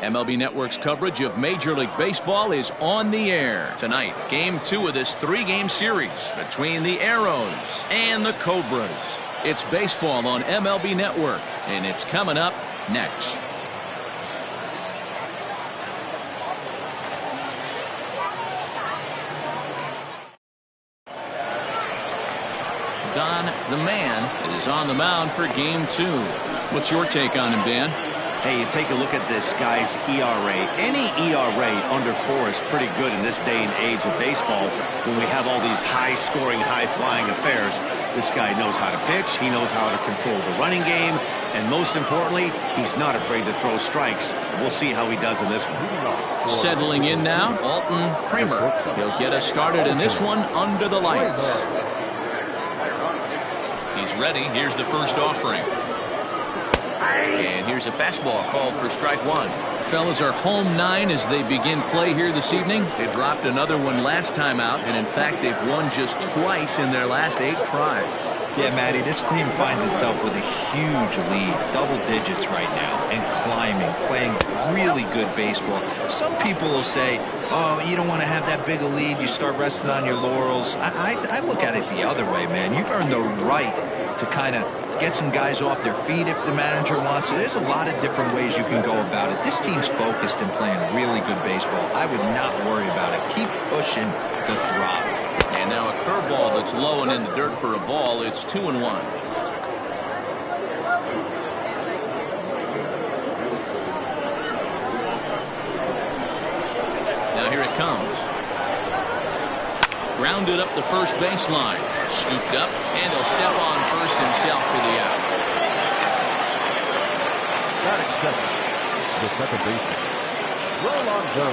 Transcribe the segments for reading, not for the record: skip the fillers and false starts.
MLB Network's coverage of Major League Baseball is on the air tonight. Game 2 of this 3-game series between the Arrows and the Cobras. It's baseball on MLB Network, and it's coming up next. Don, the man, is on the mound for Game 2. What's your take on him, Dan? Hey, you take a look at this guy's ERA. Any ERA under 4 is pretty good in this day and age of baseball when we have all these high-scoring, high-flying affairs. This guy knows how to pitch. He knows how to control the running game. And most importantly, he's not afraid to throw strikes. We'll see how he does in this one. Settling in now, Alton Kramer. He'll get us started in this one under the lights. He's ready. Here's the first offering. And here's a fastball called for strike 1. Fellas are home 9 as they begin play here this evening. They dropped another one last time out, and in fact they've won just twice in their last 8 tries. Yeah, Matty, this team finds itself with a huge lead, double digits right now, and climbing, playing really good baseball. Some people will say, oh, you don't want to have that big a lead, you start resting on your laurels. I look at it the other way, man. You've earned the right to kind of get some guys off their feet if the manager wants to. There's a lot of different ways you can go about it. This team's focused and playing really good baseball. I would not worry about it. Keep pushing the throttle. And now a curveball that's low and in the dirt for a ball. It's 2-1. Now here it comes. Grounded up the first baseline. Scooped up, and he'll step on first himself for the out. Batting second, the second baseman, Rolando.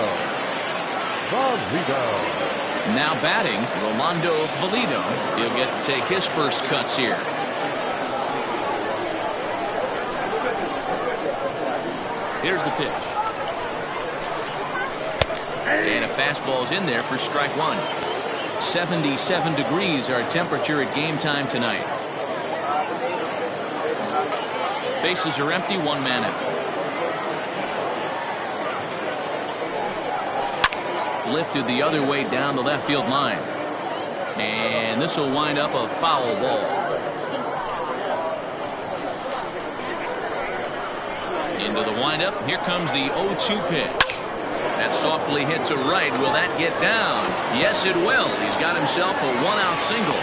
Now batting, Rolando Valido. He'll get to take his first cuts here. Here's the pitch. And a fastball's in there for strike 1. 77 degrees our temperature at game time tonight. Bases are empty, 1 man out. Lifted the other way down the left field line. And this will wind up a foul ball. Into the windup. Here comes the 0-2 pitch. That's softly hit to right. Will that get down? Yes, it will. He's got himself a 1-out single.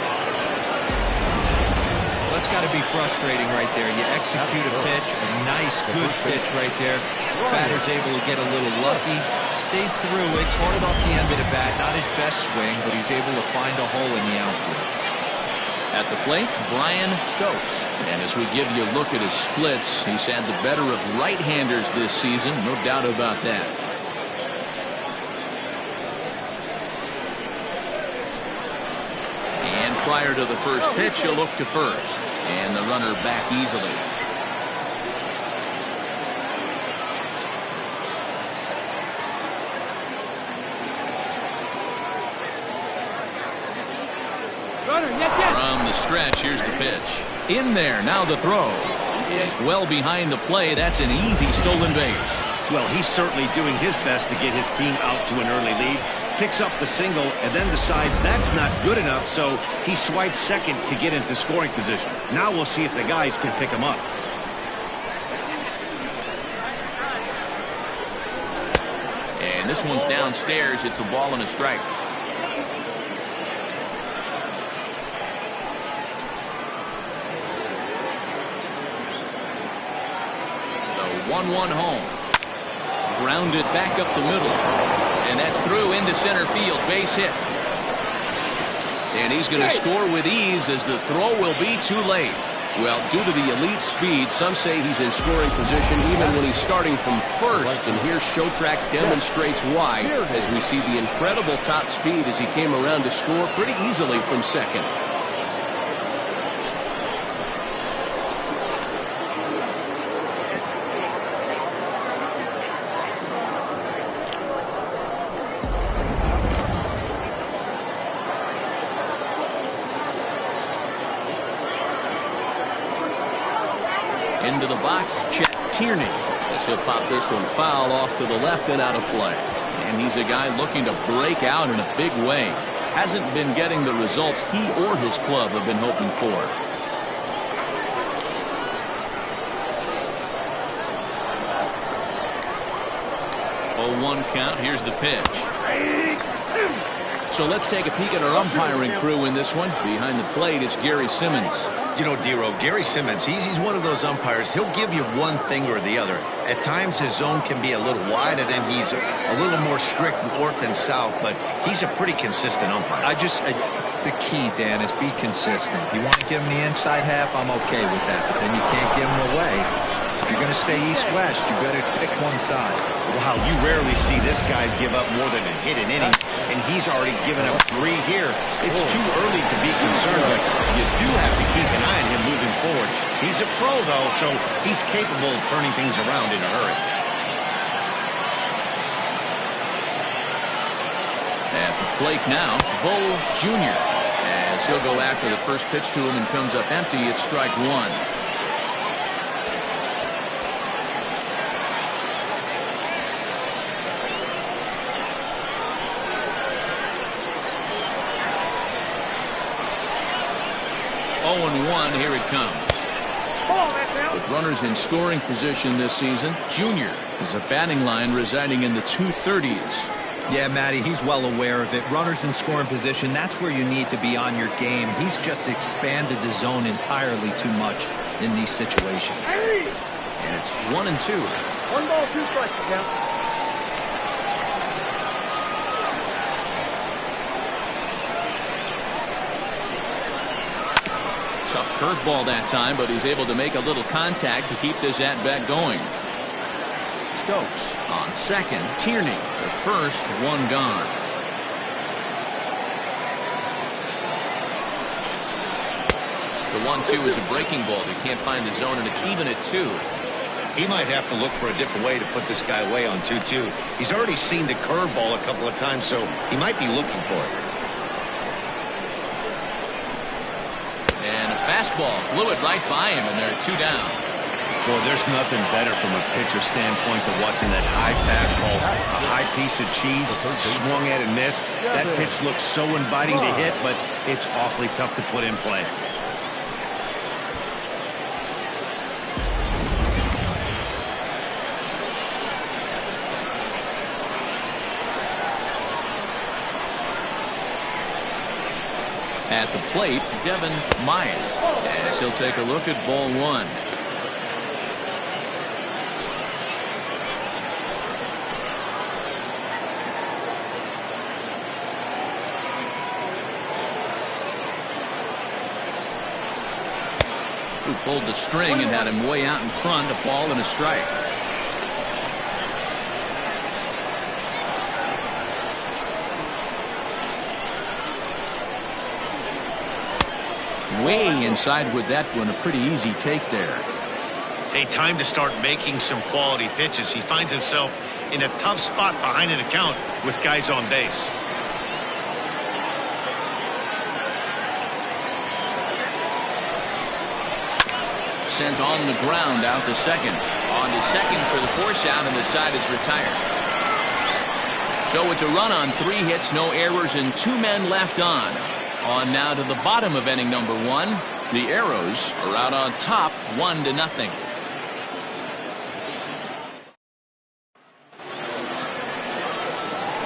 That's got to be frustrating right there. You execute a pitch, a nice, good pitch right there. Batter's able to get a little lucky, stayed through it, caught it off the end of the bat. Not his best swing, but he's able to find a hole in the outfield. At the plate, Brian Stokes. And as we give you a look at his splits, he's had the better of right-handers this season, no doubt about that. And prior to the first pitch, he'll look to first. And the runner back easily. From the stretch, here's the pitch. In there, now the throw. He's well behind the play. That's an easy stolen base. Well, he's certainly doing his best to get his team out to an early lead. Picks up the single and then decides that's not good enough, so he swipes second to get into scoring position. Now we'll see if the guys can pick him up. And this one's downstairs. It's a ball and a strike. The 1-1 home. Grounded back up the middle. And that's through into center field. Base hit. And he's going to score with ease as the throw will be too late. Well, due to the elite speed, some say he's in scoring position even when he's starting from first. And here Showtrack demonstrates why as we see the incredible top speed as he came around to score pretty easily from second. Into the box, Chet Tierney. As he'll pop this one foul off to the left and out of play. And he's a guy looking to break out in a big way. Hasn't been getting the results he or his club have been hoping for. 0-1 count. Here's the pitch. So let's take a peek at our umpiring crew in this one. Behind the plate is Gary Simmons. You know, Dero, Gary Simmons, he's one of those umpires. He'll give you one thing or the other. At times his zone can be a little wide, and then he's a little more strict north and south, but he's a pretty consistent umpire. The key, Dan, is be consistent. You want to give him the inside half, I'm okay with that, but then you can't give him away. If you're going to stay east-west, you better pick one side. Wow, you rarely see this guy give up more than a hit an inning, and he's already given up 3 here. It's too early to be concerned, but you do have to keep an eye on him moving forward. He's a pro, though, so he's capable of turning things around in a hurry. At the plate now, Bull Jr. As he'll go after the first pitch to him and comes up empty. It's strike 1. Here it comes. With runners in scoring position this season, Jr. is a batting line residing in the 230s. Yeah, Matty, he's well aware of it. Runners in scoring position, that's where you need to be on your game. He's just expanded the zone entirely too much in these situations. And it's 1-2. 1 ball, 2 strikes count. Tough curveball that time, but he's able to make a little contact to keep this at-bat going. Stokes on second. Tierney the first. 1 gone. The 1-2 is a breaking ball. They can't find the zone, and it's even at 2. He might have to look for a different way to put this guy away on 2-2. He's already seen the curveball a couple of times, so he might be looking for it. And a fastball blew it right by him, and they're 2 down. Well, there's nothing better from a pitcher standpoint than watching that high fastball, a high piece of cheese, swung at and missed. That pitch looks so inviting to hit, but it's awfully tough to put in play. At the plate, Devin Myers, as he'll take a look at ball 1. Who pulled the string and had him way out in front. A ball and a strike. Way inside with that one. A pretty easy take there. Hey, time to start making some quality pitches. He finds himself in a tough spot behind an account with guys on base. Sent on the ground out to second. On to second for the force out, and the side is retired. So it's a run on 3 hits, no errors, and 2 men left on. On now to the bottom of inning number 1. The Arrows are out on top 1-0.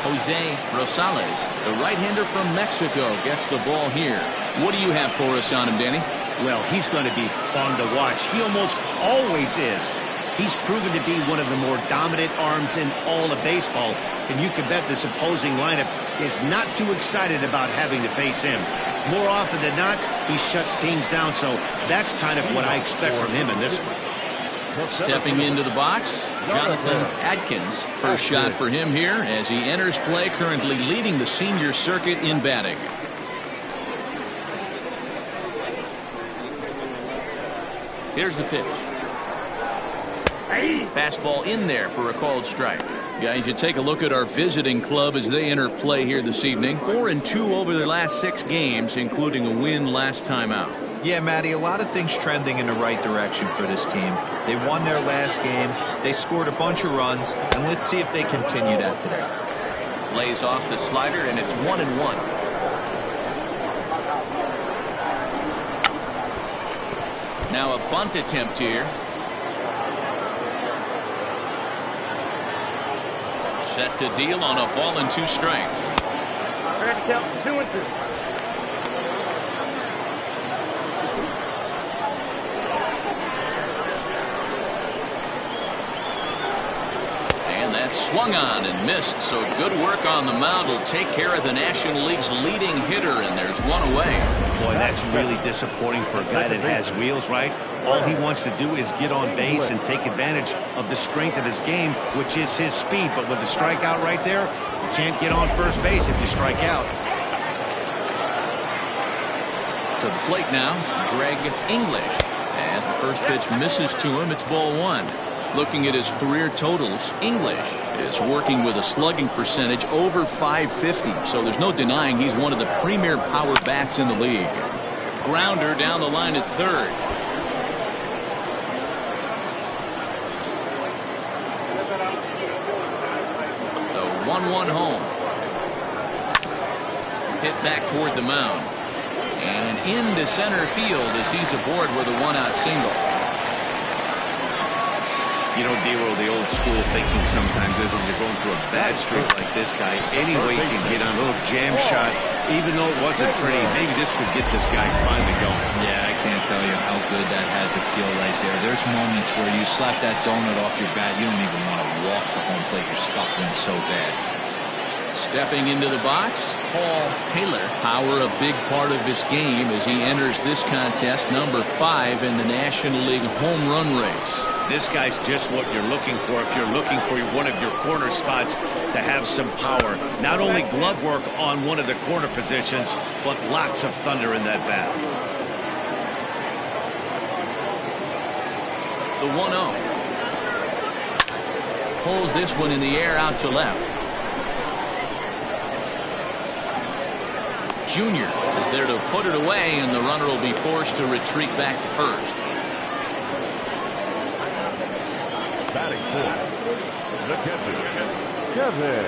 Jose Rosales, the right-hander from Mexico, gets the ball here. What do you have for us on him, Danny? Well, he's going to be fun to watch. He almost always is. He's proven to be one of the more dominant arms in all of baseball, and you can bet this opposing lineup is not too excited about having to face him. More often than not, he shuts teams down, so that's kind of what I expect from him in this one. Stepping into the box, Jonathan Adkins. First shot for him here as he enters play, currently leading the senior circuit in batting. Here's the pitch. Fastball in there for a called strike. Guys, you take a look at our visiting club as they enter play here this evening. 4-2 over their last 6 games, including a win last time out. Yeah, Matty, a lot of things trending in the right direction for this team. They won their last game, they scored a bunch of runs, and let's see if they continue that today. Lays off the slider, and it's 1-1. Now a bunt attempt here. Set to deal on a ball and 2 strikes. Ready to count 2-2. And that's swung on and missed, so good work on the mound will take care of the National League's leading hitter, and there's 1 away. Boy, that's really disappointing for a guy that has wheels, right? All he wants to do is get on base and take advantage of the strength of his game, which is his speed. But with the strikeout right there, you can't get on first base if you strike out. To the plate now, Greg English. As the first pitch misses to him, it's ball 1. Looking at his career totals, English is working with a slugging percentage over .550, so there's no denying he's one of the premier power bats in the league. Grounder down the line at third. The 1-1 home. Hit back toward the mound. And into center field as he's aboard with a 1-out single. You know, D-Roll, the old school thinking sometimes is when you're going through a bad streak like this guy, any way you can get on a little jam shot, even though it wasn't pretty, maybe this could get this guy finally going. Yeah, I can't tell you how good that had to feel right there. There's moments where you slap that donut off your bat, you don't even want to walk to home plate. You're scuffling so bad. Stepping into the box, Paul Taylor. Power a big part of his game as he enters this contest, number 5 in the National League home run race. This guy's just what you're looking for if you're looking for one of your corner spots to have some power. Not only glove work on one of the corner positions, but lots of thunder in that bat. The 1-0. Pulls this one in the air out to left. Junior is there to put it away, and the runner will be forced to retreat back to first. Batting for the catcher, Kevin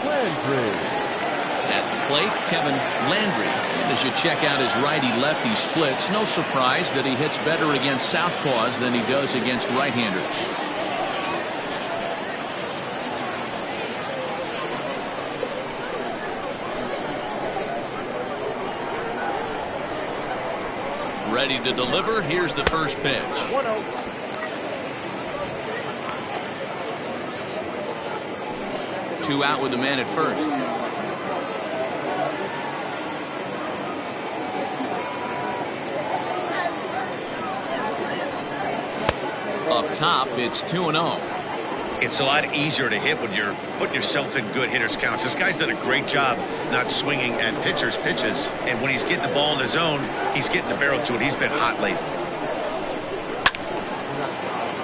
Landry. At the plate, Kevin Landry. And as you check out his righty-lefty splits, no surprise that he hits better against southpaws than he does against right-handers. Ready to deliver. Here's the first pitch. 1-0. 2 out with the man at first. Up top, it's 2-0. It's a lot easier to hit when you're putting yourself in good hitters counts. This guy's done a great job not swinging at pitchers' pitches, and when he's getting the ball in his zone, he's getting the barrel to it. He's been hot lately.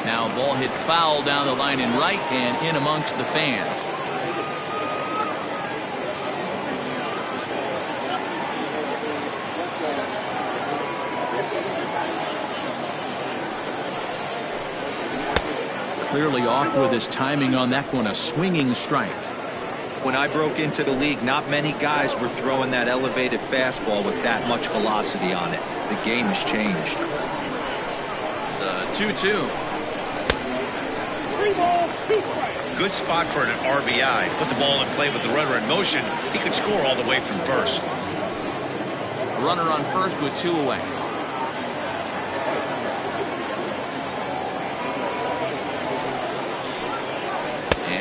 Now ball hit foul down the line in right and in amongst the fans. Clearly off with his timing on that one, a swinging strike. When I broke into the league, not many guys were throwing that elevated fastball with that much velocity on it. The game has changed. The 2-2. 3 balls, 2 strikes. Good spot for an RBI. Put the ball in play with the runner in motion. He could score all the way from first. Runner on first with 2 away.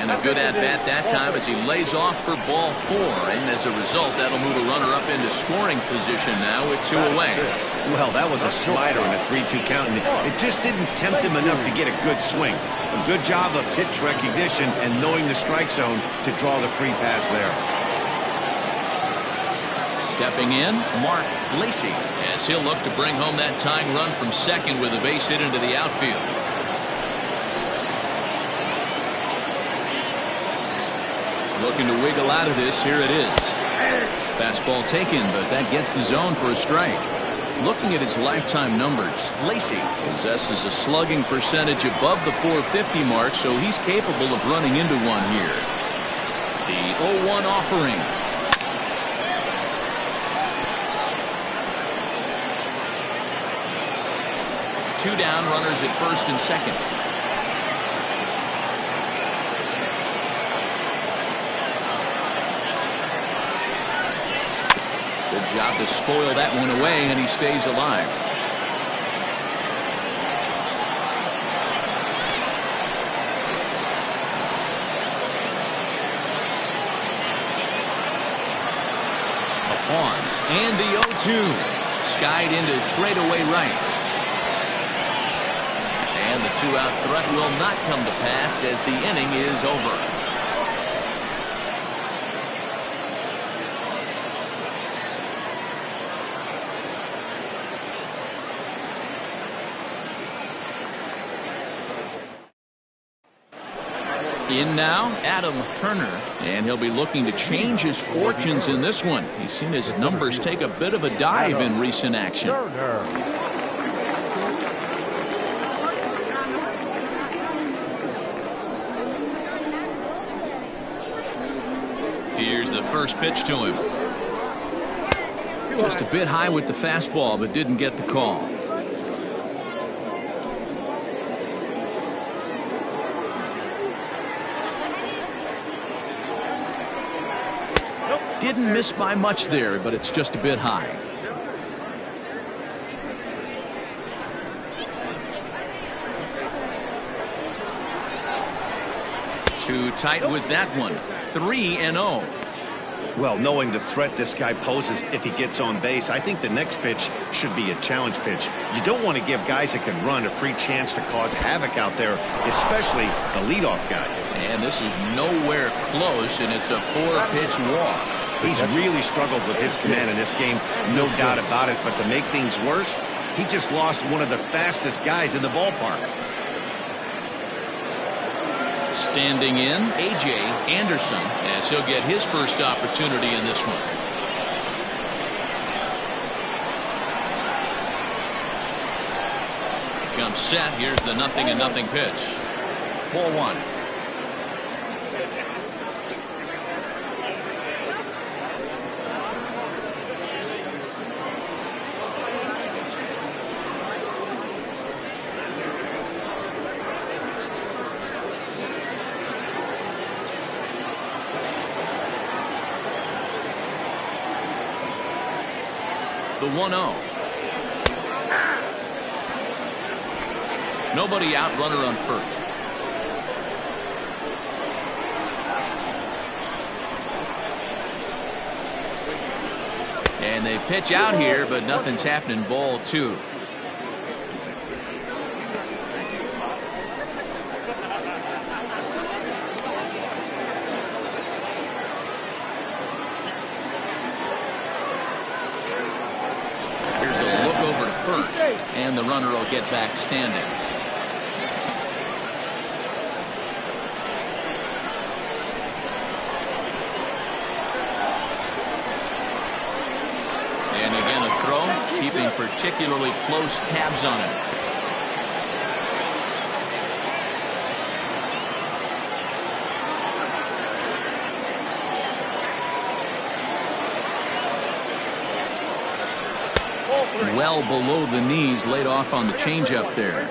And a good at-bat that time as he lays off for ball 4. And as a result, that'll move a runner up into scoring position now with 2 away. Well, that was a slider in a 3-2 count, and it just didn't tempt him enough to get a good swing. A good job of pitch recognition and knowing the strike zone to draw the free pass there. Stepping in, Mark Lacy, as he'll look to bring home that tying run from second with a base hit into the outfield. Looking to wiggle out of this. Here it is. Fastball taken, but that gets the zone for a strike. Looking at his lifetime numbers, Lacey possesses a slugging percentage above the .450 mark, so he's capable of running into one here. The 0-1 offering. Two down, runners at first and second. Good job to spoil that one away, and he stays alive. A pause, and the 0-2. Skied into straightaway right. And the two-out threat will not come to pass as the inning is over. In now, Adam Turner, and he'll be looking to change his fortunes in this one. He's seen his numbers take a bit of a dive in recent action. Here's the first pitch to him. Just a bit high with the fastball, but didn't get the call. Didn't miss by much there, but it's just a bit high. Too tight with that one. 3-0. Well, knowing the threat this guy poses if he gets on base, I think the next pitch should be a challenge pitch. You don't want to give guys that can run a free chance to cause havoc out there, especially the leadoff guy. And this is nowhere close, and it's a 4-pitch walk. He's really struggled with his command in this game, no doubt about it. But to make things worse, he just lost one of the fastest guys in the ballpark. Standing in, A.J. Anderson, as he'll get his first opportunity in this one. Comes set. Here's the 0-0 pitch. Ball one. The 1-0. Nobody out, runner on first. And they pitch out here, but nothing's happening. Ball two. And the runner will get back standing. And again a throw, keeping particularly close tabs on it. Well below the knees, laid off on the changeup there.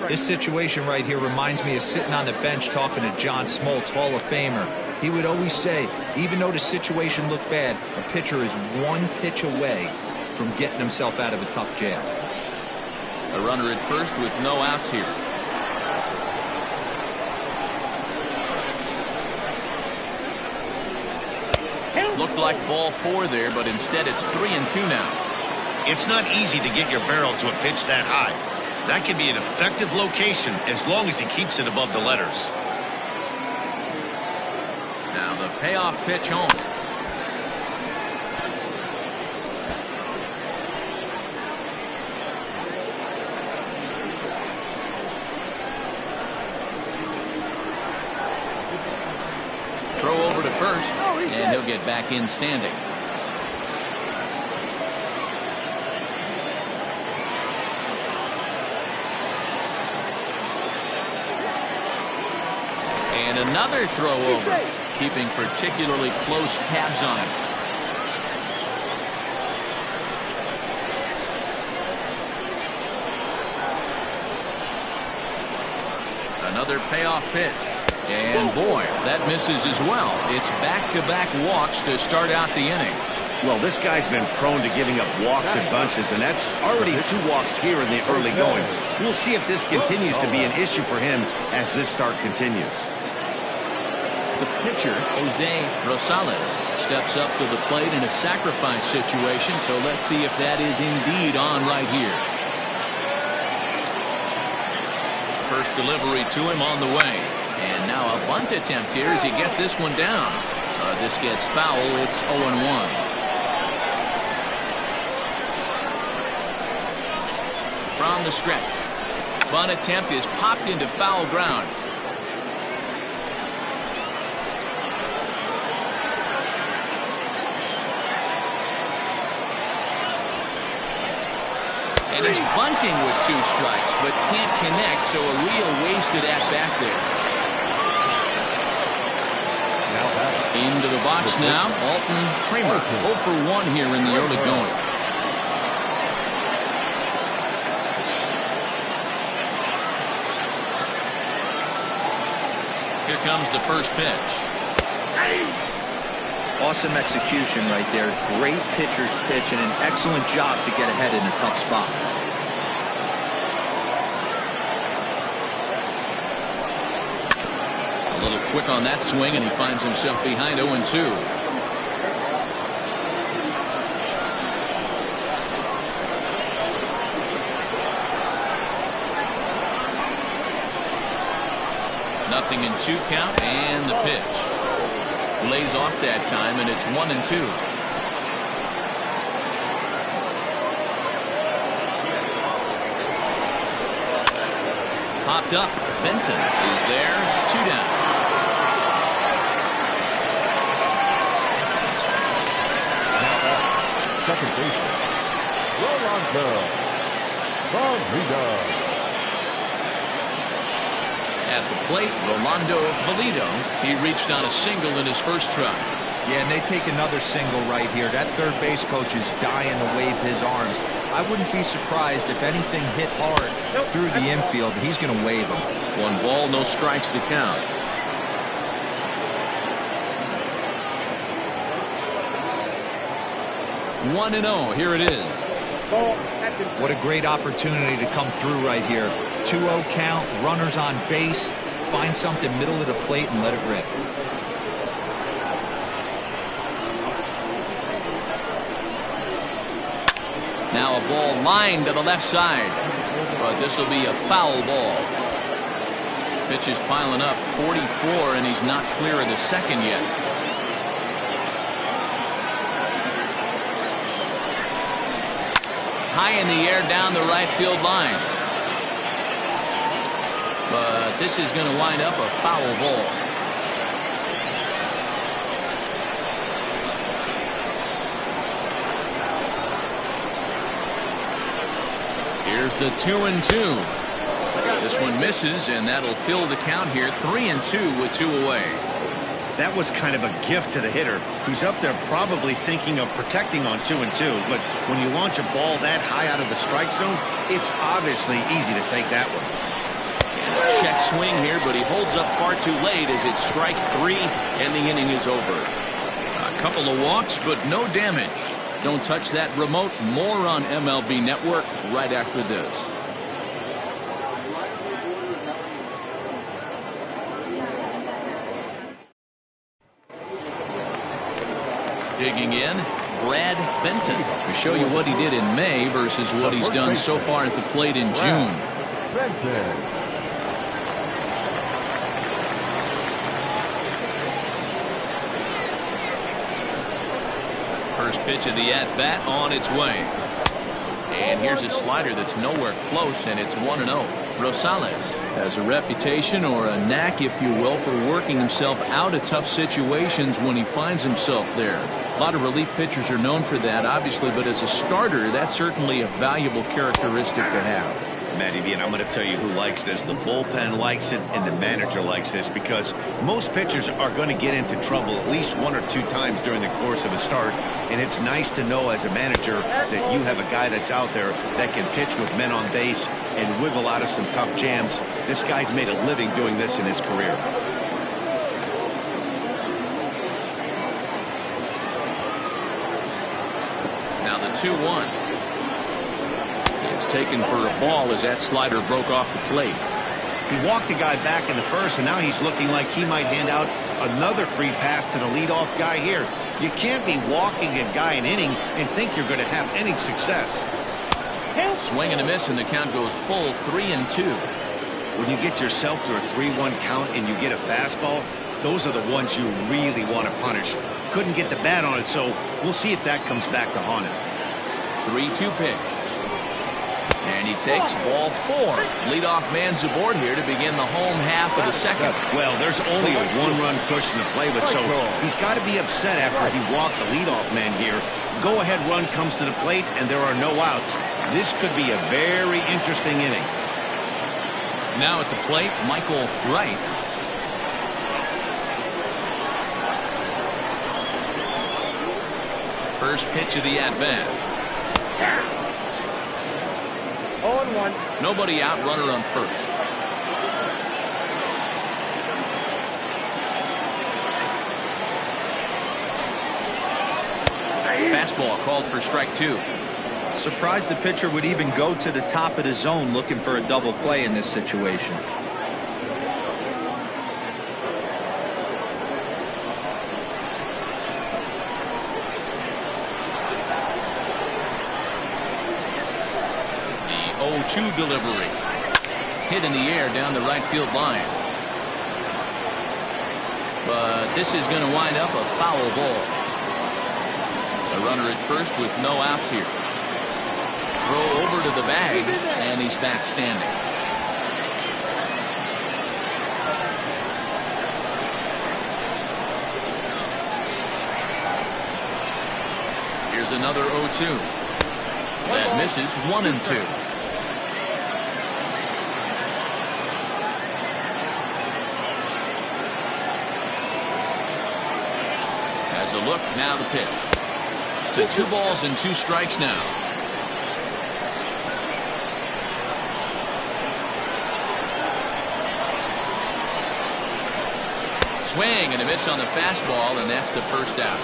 This situation right here reminds me of sitting on the bench talking to John Smoltz, Hall of Famer. He would always say, even though the situation looked bad, a pitcher is one pitch away from getting himself out of a tough jam. A runner at first with no outs here. Looked like ball four there, but instead it's 3-2 now. It's not easy to get your barrel to a pitch that high. That can be an effective location as long as he keeps it above the letters. Now the payoff pitch home. Throw over to first, and he'll get back in standing. And another throw over, keeping particularly close tabs on him. Another payoff pitch. And boy, that misses as well. It's back-to-back walks to start out the inning. Well, this guy's been prone to giving up walks in bunches, and that's already 2 walks here in the early going. We'll see if this continues to be an issue for him as this start continues. The pitcher, Jose Rosales, steps up to the plate in a sacrifice situation, so let's see if that is indeed on right here. First delivery to him on the way. And now a bunt attempt here as he gets this one down. This gets foul. It's 0-1. From the stretch. Bunt attempt is popped into foul ground. And he's bunting with 2 strikes, but can't connect, so a real wasted at-bat there. Into the box now, Alton Kramer, 0 for 1 here in the early going. Here comes the first pitch. Awesome execution right there. Great pitcher's pitch and an excellent job to get ahead in a tough spot. A little quick on that swing, and he finds himself behind 0-2. Nothing in 2 count, and the pitch. Lays off that time, and it's 1-2. Popped up. Benton is there. 2 down. Second baseman, Rolando Vallido. At the plate, Rolando Vallido. He reached on a single in his first try. Yeah, and they take another single right here. That third base coach is dying to wave his arms. I wouldn't be surprised if anything hit hard through the infield. He's going to wave them. 1 ball, no strikes to count. One and 0. Here it is. What a great opportunity to come through right here. 2-0 count, runners on base. Find something middle of the plate and let it rip. Now a ball lined to the left side, but this will be a foul ball. Pitch is piling up, 44, and he's not clear of the second yet. High in the air down the right field line. But this is going to wind up a foul ball. Here's the 2-2. This one misses, and that'll fill the count here. 3-2 with 2 away. That was kind of a gift to the hitter. He's up there probably thinking of protecting on 2-2, but when you launch a ball that high out of the strike zone, it's obviously easy to take that one. And a check swing here, but he holds up far too late as it's strike 3, and the inning is over. A couple of walks, but no damage. Don't touch that remote. More on MLB Network right after this. Digging in, Brad Benton, to show you what he did in May versus what he's done so far at the plate in June. First pitch of the at-bat on its way. And here's a slider that's nowhere close, and it's 1-0. Rosales has a reputation, or a knack, if you will, for working himself out of tough situations when he finds himself there. A lot of relief pitchers are known for that, obviously, but as a starter, that's certainly a valuable characteristic to have. Matty V, and I'm going to tell you who likes this. The bullpen likes it, and the manager likes this, because most pitchers are going to get into trouble at least 1 or 2 times during the course of a start, and it's nice to know as a manager that you have a guy that's out there that can pitch with men on base and wiggle out of some tough jams. This guy's made a living doing this in his career. Now the 2-1. It's taken for a ball as that slider broke off the plate. He walked the guy back in the first, and now he's looking like he might hand out another free pass to the leadoff guy here. You can't be walking a guy an inning and think you're going to have any success. Swing and a miss, and the count goes full 3-2. When you get yourself to a 3-1 count and you get a fastball, those are the ones you really want to punish. Couldn't get the bat on it, so we'll see if that comes back to haunt him. 3-2 pitch. And he takes ball 4. Leadoff man's aboard here to begin the home half of the second. Well, there's only a 1-run cushion to play with, so he's got to be upset after he walked the leadoff man here. Go-ahead run comes to the plate, and there are no outs. This could be a very interesting inning. Now at the plate, Michael Wright. First pitch of the at-bat. 0-1. Nobody out, runner on first. Fastball called for strike 2. Surprised the pitcher would even go to the top of the zone looking for a double play in this situation. The 0-2 delivery. Hit in the air down the right field line. But this is going to wind up a foul ball. A runner at first with no outs here. Throw over to the bag, and he's back standing. Here's another 0-2. That misses. 1-2. Has a look, now the pitch. To 2 balls and 2 strikes now. Swing and a miss on the fastball, and that's the first out.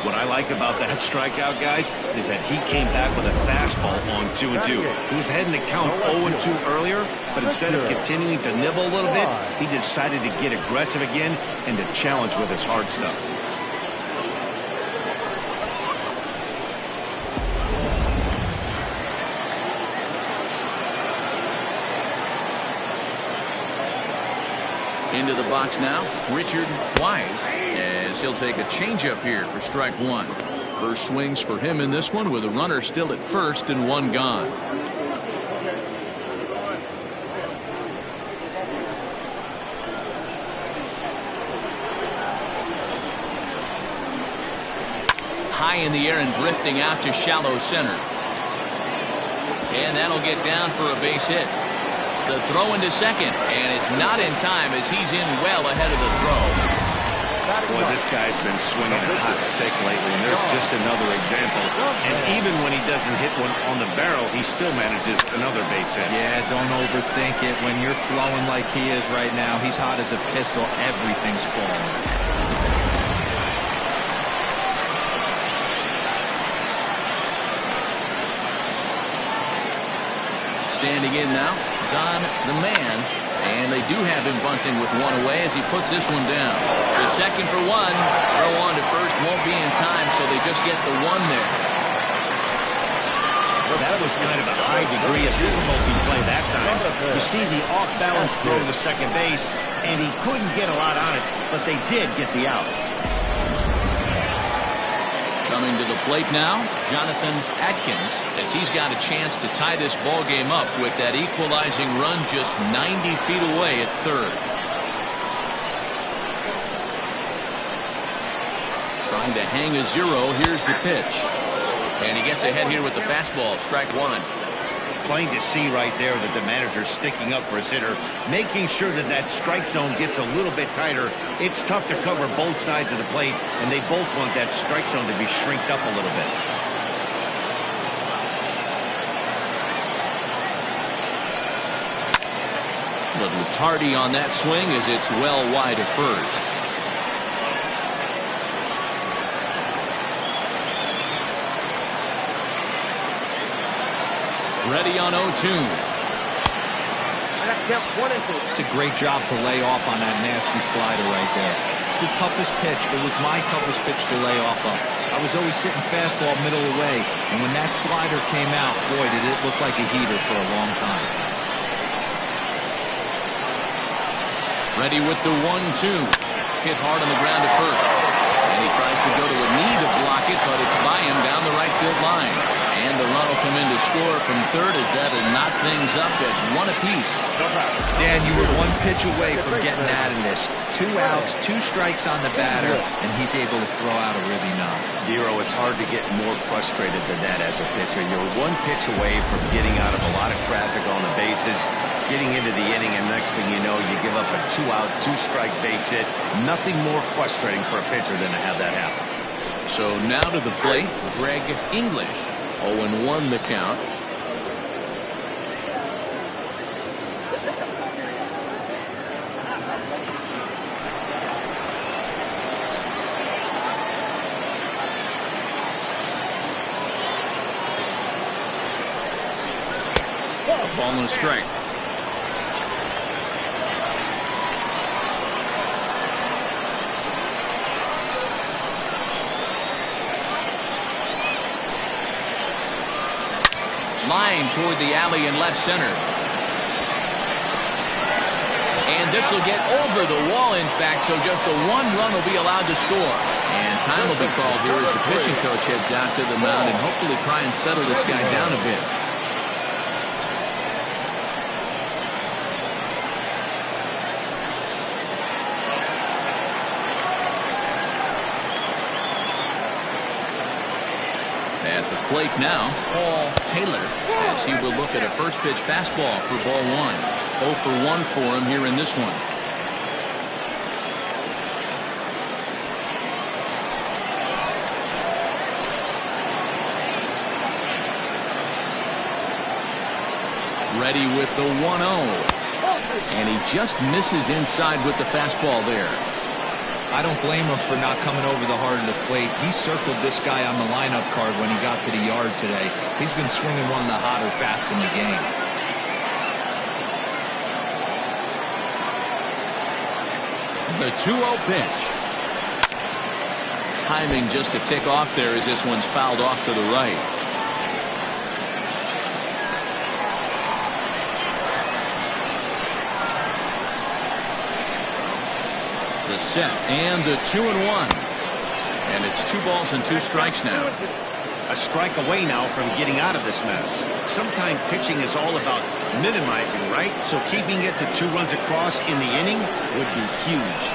What I like about that strikeout, guys, is that he came back with a fastball on 2-2. He was heading to count 0-2 earlier, but instead of continuing to nibble a little bit, he decided to get aggressive again and to challenge with his hard stuff. Into the box now, Richard Wise, as he'll take a changeup here for strike 1. First swings for him in this one with a runner still at first and 1 gone. High in the air and drifting out to shallow center. And that'll get down for a base hit. The throw into second, and it's not in time as he's in well ahead of the throw. Boy, this guy's been swinging a hot stick lately, and there's just another example. And even when he doesn't hit one on the barrel, he still manages another base hit. Yeah, don't overthink it. When you're flowing like he is right now, he's hot as a pistol. Everything's falling. Standing in now, Don the man, and they do have him bunting with 1 away as he puts this one down. The second for 1, throw on to first won't be in time, so they just get the 1 there. That was kind of a high degree of difficulty play that time. You see the off-balance throw to the second base, and he couldn't get a lot on it, but they did get the out. Coming to the plate now, Jonathan Atkins, as he's got a chance to tie this ball game up with that equalizing run just 90 feet away at third. Trying to hang a 0. Here's the pitch. And he gets ahead here with the fastball. Strike 1. plain to see right there that the manager's sticking up for his hitter, making sure that that strike zone gets a little bit tighter. It's tough to cover both sides of the plate, and they both want that strike zone to be shrinked up a little bit. Little tardy on that swing as it's well wide of first. Ready on 0-2. It's a great job to lay off on that nasty slider right there. It's the toughest pitch. It was my toughest pitch to lay off of. I was always sitting fastball middle away, and when that slider came out, boy, did it look like a heater for a long time. Ready with the 1-2. Hit hard on the ground at first. And he tries to go to a knee to block it, but it's by him down the right field line. And the run will come in to score from third as that'll knock things up at 1 apiece. Dan, you were 1 pitch away from getting out of this. 2 outs, 2 strikes on the batter, and he's able to throw out a ribby knob. Dero, it's hard to get more frustrated than that as a pitcher. You're 1 pitch away from getting out of a lot of traffic on the bases, getting into the inning, and next thing you know, you give up a 2-out, 2-strike base hit. Nothing more frustrating for a pitcher than to have that happen. So now to the plate, Greg English. 0-1 the count. Ball and a strike. Line toward the alley in left center. And this will get over the wall, in fact, so just the 1 run will be allowed to score. And time will be called here as the pitching coach heads out to the mound and hopefully try and settle this guy down a bit. At the plate now, Paul Taylor, as he will look at a first pitch fastball for ball 1. 0 for 1 for him here in this one. Ready with the 1-0. And he just misses inside with the fastball there. I don't blame him for not coming over the heart of the plate. He circled this guy on the lineup card when he got to the yard today. He's been swinging one of the hotter bats in the game. The 2-0 pitch. Timing just to tick off there as this one's fouled off to the right. The set and the 2-1. And it's 2 balls and 2 strikes now. A strike away now from getting out of this mess. Sometimes pitching is all about minimizing, right? So keeping it to 2 runs across in the inning would be huge.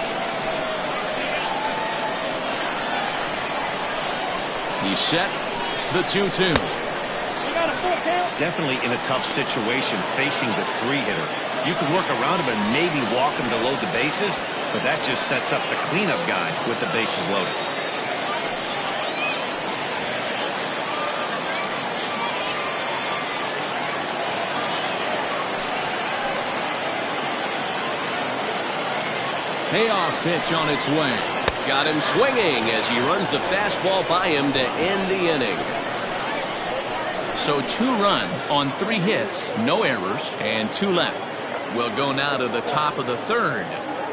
He's set. The 2-2. Definitely in a tough situation facing the 3-hitter. You can work around him and maybe walk him to load the bases, but that just sets up the cleanup guy with the bases loaded. Payoff pitch on its way. Got him swinging as he runs the fastball by him to end the inning. So 2 runs on 3 hits, no errors, and 2 left. We'll go now to the top of the 3rd.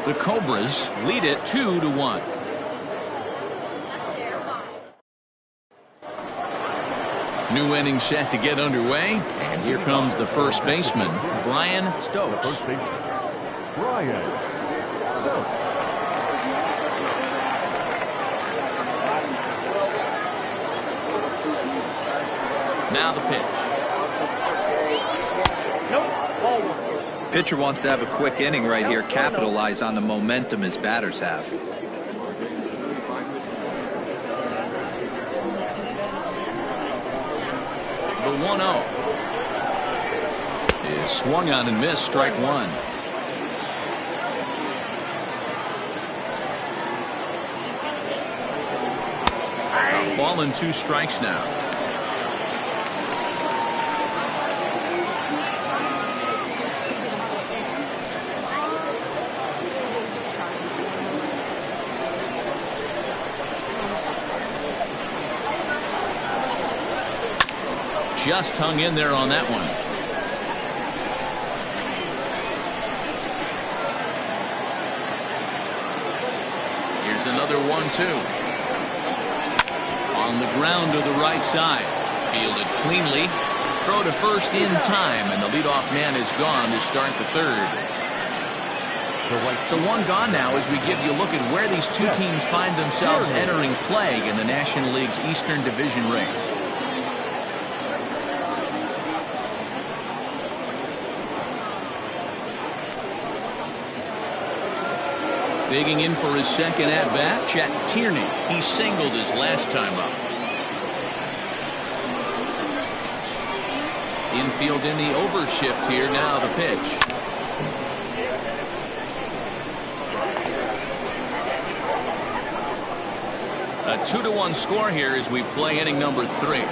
The Cobras lead it 2-1. New inning set to get underway, and here comes the first baseman, Brian Stokes. First baseman, Brian Stokes. Now the pitch. Pitcher wants to have a quick inning right here, capitalize on the momentum his batters have. The 1-0. is swung on and missed, strike one. A ball and 2 strikes now. Just hung in there on that one. Here's another 1-2. On the ground to the right side. Fielded cleanly. Throw to first in time, and the leadoff man is gone to start the third. So 1 gone now as we give you a look at where these two teams find themselves entering play in the National League's Eastern Division race. Digging in for his second at-bat, Chet Tierney. He singled his last time up. Infield in the overshift here. Now the pitch. A 2-1 score here as we play inning number 3.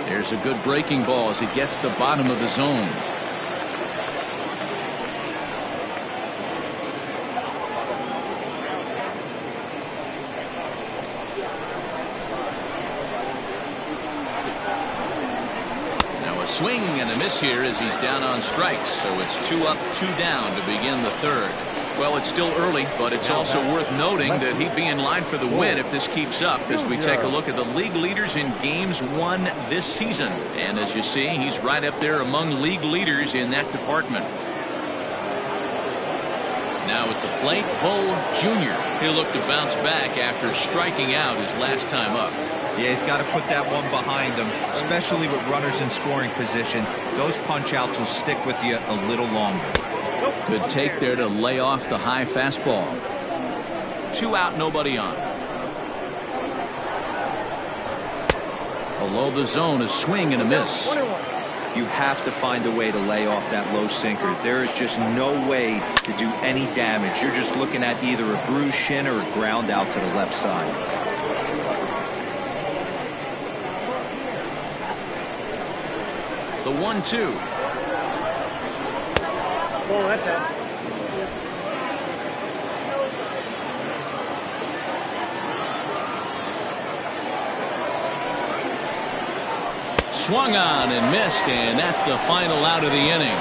There's a good breaking ball as it gets the bottom of the zone. Swing and a miss here as he's down on strikes, so it's 2 up, 2 down to begin the third. Well, it's still early, but it's also worth noting that he'd be in line for the win if this keeps up as we take a look at the league leaders in games won this season. And as you see, he's right up there among league leaders in that department. Now at the plate, Bull Jr. He'll look to bounce back after striking out his last time up. Yeah, he's got to put that one behind him, especially with runners in scoring position. Those punch-outs will stick with you a little longer. Good take there to lay off the high fastball. 2 out, nobody on. Below the zone, a swing and a miss. You have to find a way to lay off that low sinker. There is just no way to do any damage. You're just looking at either a bruised shin or a ground out to the left side. The 1-2. Oh, that's it. Swung on and missed, and that's the final out of the inning.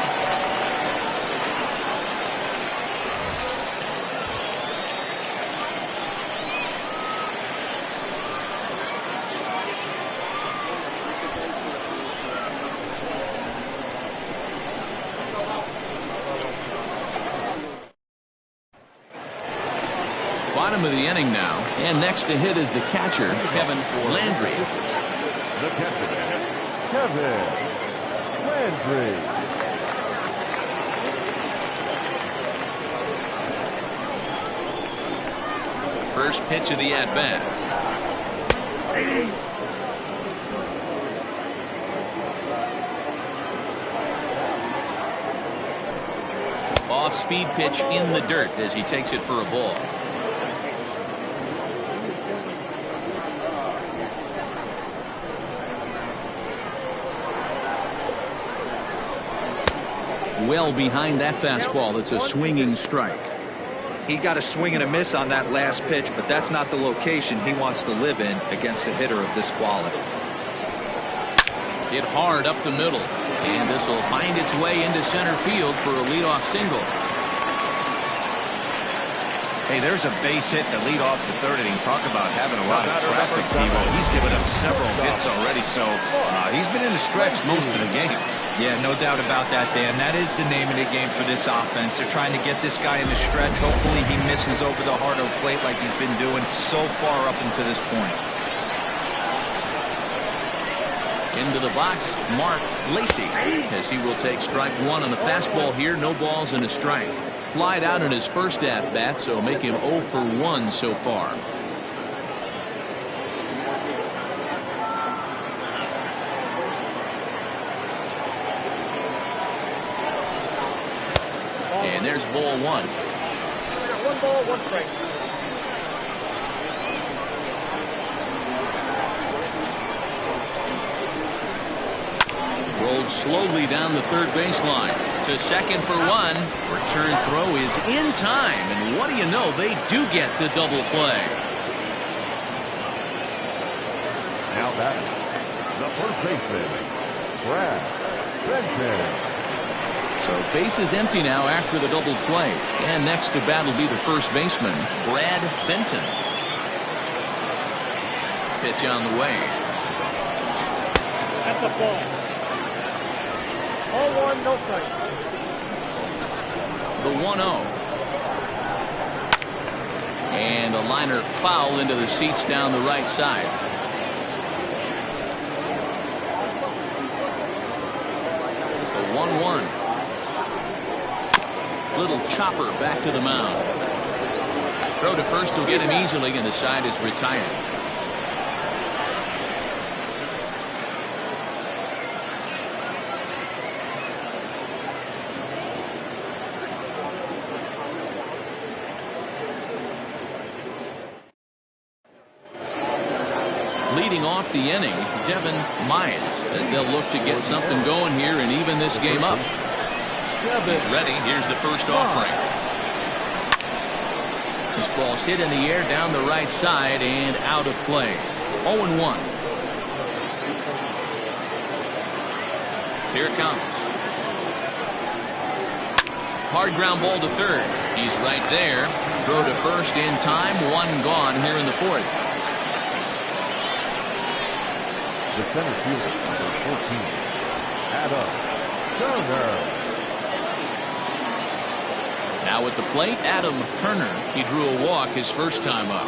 Bottom of the inning now, and next to hit is the catcher, Kevin Landry. The catcher, Kevin Landry. First pitch of the at-bat. Off-speed pitch in the dirt as he takes it for a ball. Well behind that fastball. It's a swinging strike. He got a swing and a miss on that last pitch, but that's not the location he wants to live in against a hitter of this quality. Hit hard up the middle, and this will find its way into center field for a leadoff single. Hey, there's a base hit to lead off the third inning. Talk about having a lot of traffic, Devo. He's given up several hits already, so he's been in the stretch most of the game. Yeah, no doubt about that, Dan. That is the name of the game for this offense. They're trying to get this guy in the stretch. Hopefully he misses over the heart of the plate like he's been doing so far up until this point. Into the box, Mark Lacy, as he will take strike one on the fastball here. No balls and a strike. Flied out in his first at-bat, so make him 0 for 1 so far. And there's ball one. One ball, one strike. Rolled slowly down the third baseline to second for one. Return throw is in time, and what do you know, they do get the double play. Now batting, the first baseman, Brad Benton. So base is empty now after the double play. And next to bat will be the first baseman, Brad Benton. Pitch on the way. That's a ball. 0-1, no strike. The 1-0. And a liner foul into the seats down the right side. The 1-1. Little chopper back to the mound. Throw to first will get him easily, and the side is retired. Leading off the inning, Devin Myers, as they'll look to get something going here and even this game up. He's ready. Here's the first offering. This ball's hit in the air down the right side and out of play. 0-1. Here it comes. Hard ground ball to third. He's right there. Throw to first in time. One gone here in the fourth. The center fielder, number 14, Adam Turner. Now at the plate, Adam Turner. He drew a walk his first time up.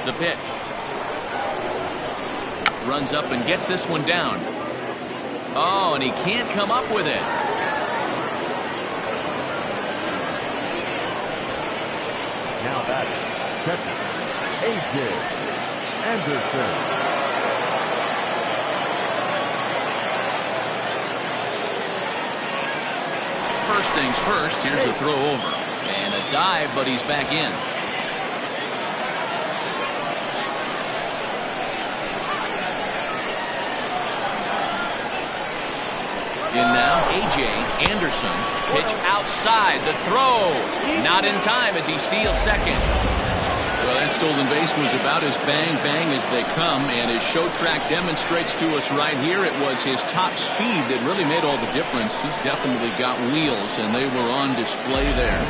The pitch. Runs up and gets this one down. Oh, and he can't come up with it. Now that's catcher, A.J. Anderson. First things first, here's a throw over. And a dive, but he's back in. In now, A.J. Anderson. Pitch outside. The throw. Not in time as he steals second. Well, that stolen base was about as bang-bang as they come, and his show track demonstrates to us right here it was his top speed that really made all the difference. He's definitely got wheels, and they were on display there.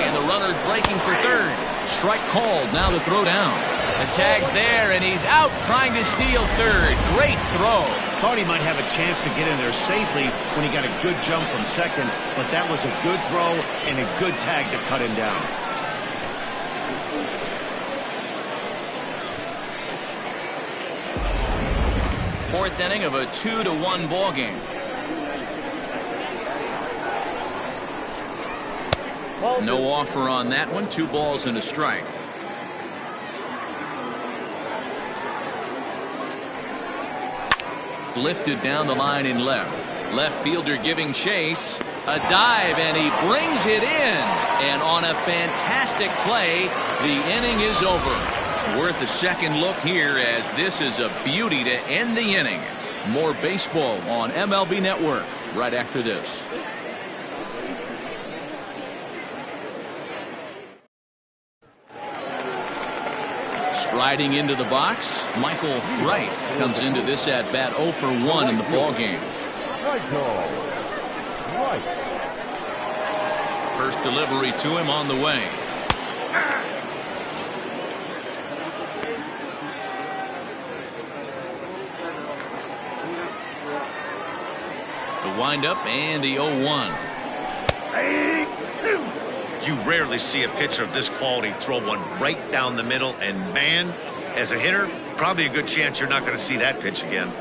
And the runner's breaking for third. Strike called. Now the throw down. The tag's there, and he's out trying to steal third. Great throw. Thought he might have a chance to get in there safely when he got a good jump from second, but that was a good throw and a good tag to cut him down. Fourth inning of a 2-1 ball game. No offer on that one. 2 balls and a strike. Lifted down the line in left. Left fielder giving chase. A dive, and he brings it in. And on a fantastic play, the inning is over. Worth a second look here, as this is a beauty to end the inning. More baseball on MLB Network right after this. Striding into the box, Michael Wright comes into this at bat 0 for 1 in the ball game. First delivery to him on the way. The windup and the 0-1. You rarely see a pitcher of this quality throw one right down the middle, and man, as a hitter, probably a good chance you're not going to see that pitch again.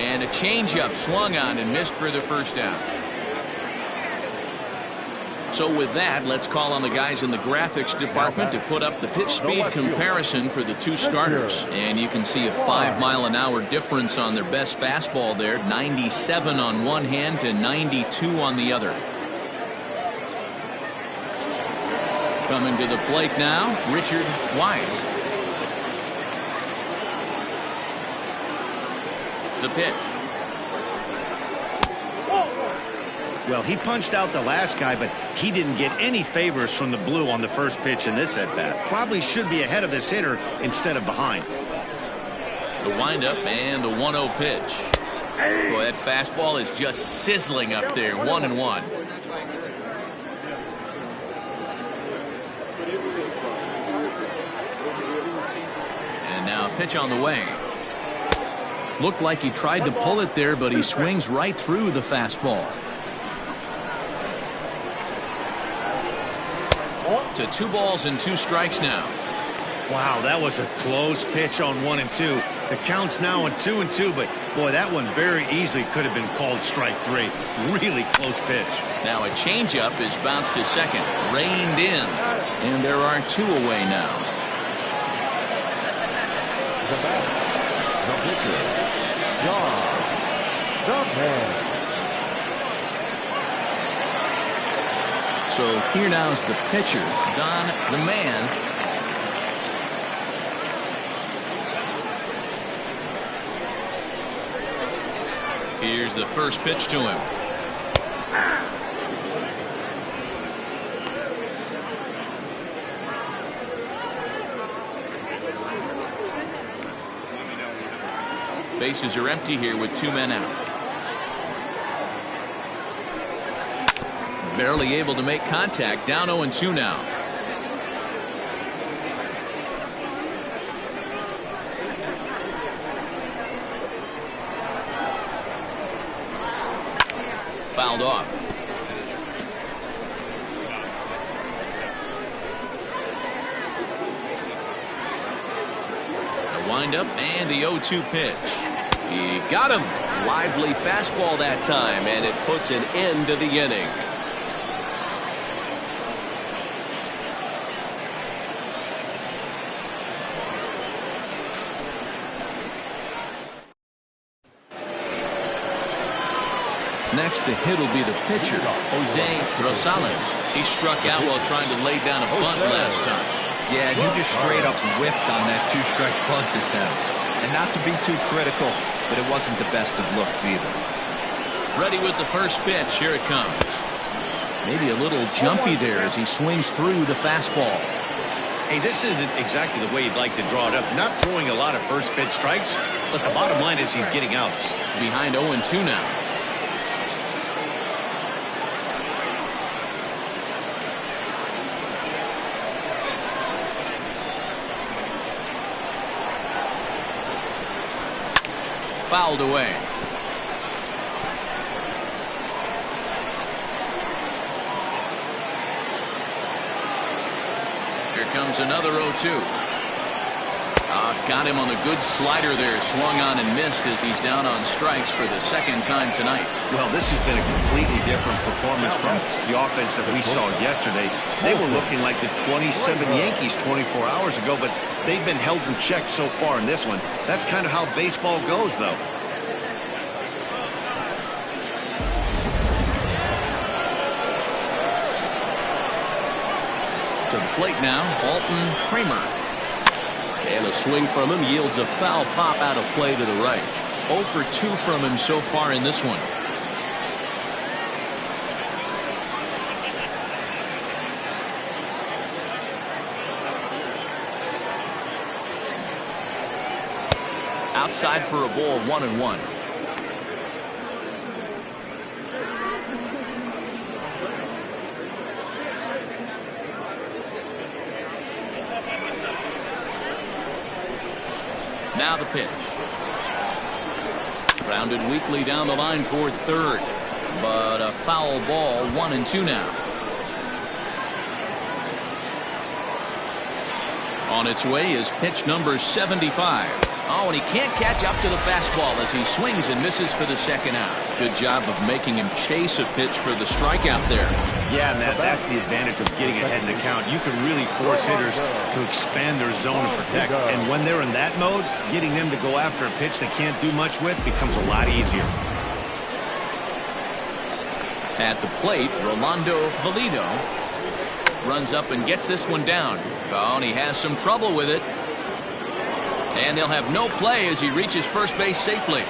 And a changeup swung on and missed for the first down. So with that, let's call on the guys in the graphics department to put up the pitch speed comparison for the two starters. And you can see a 5-mile-an-hour difference on their best fastball there. 97 on one hand to 92 on the other. Coming to the plate now, Richard Wise. The pitch. Well, he punched out the last guy, but he didn't get any favors from the blue on the first pitch in this at-bat. Probably should be ahead of this hitter instead of behind. The windup and the 1-0 pitch. Boy, that fastball is just sizzling up there. 1-1. And now a pitch on the way. Looked like he tried to pull it there, but he swings right through the fastball. To 2 balls and 2 strikes now. Wow, that was a close pitch on 1 and 2. The count's now on 2 and 2, but boy, that one very easily could have been called strike 3. Really close pitch. Now a changeup is bounced to second, reined in, and there are 2 away now. The batter, the pitcher, John, the man. So here now's the pitcher, Don the Man. Here's the first pitch to him. Bases are empty here with 2 men out. Barely able to make contact. Down 0-2 now. Fouled off. A windup and the 0-2 pitch. He got him. Lively fastball that time, and it puts an end to the inning. Next to hit will be the pitcher, Jose Rosales. He struck out while trying to lay down a bunt last time. Yeah, and he just straight up whiffed on that 2-strike bunt attempt. And not to be too critical, but it wasn't the best of looks either. Ready with the first pitch. Here it comes. Maybe a little jumpy there as he swings through the fastball. Hey, this isn't exactly the way you'd like to draw it up. Not throwing a lot of first pitch strikes, but the bottom line is he's getting outs. Behind 0-2 now. Fouled away. Here comes another 0-2. Got him on the good slider there. Swung on and missed as he's down on strikes for the second time tonight. Well, this has been a completely different performance from the offense that we saw yesterday. They were looking like the 27 Yankees 24 hours ago, but they've been held in check so far in this one. That's kind of how baseball goes, though. To the plate now, Alton Kramer. And a swing from him yields a foul pop out of play to the right. 0 for 2 from him so far in this one. Outside for a ball, 1-1. Now the pitch. Grounded weakly down the line toward third. But a foul ball, 1-2 now. On its way is pitch number 75. Oh, and he can't catch up to the fastball as he swings and misses for the second out. Good job of making him chase a pitch for the strikeout there. Yeah, Matt, that's the advantage of getting ahead in the count. You can really force hitters to expand their zone and protect. And when they're in that mode, getting them to go after a pitch they can't do much with becomes a lot easier. At the plate, Rolando Valido runs up and gets this one down. Oh, and he has some trouble with it. And they'll have no play as he reaches first base safely.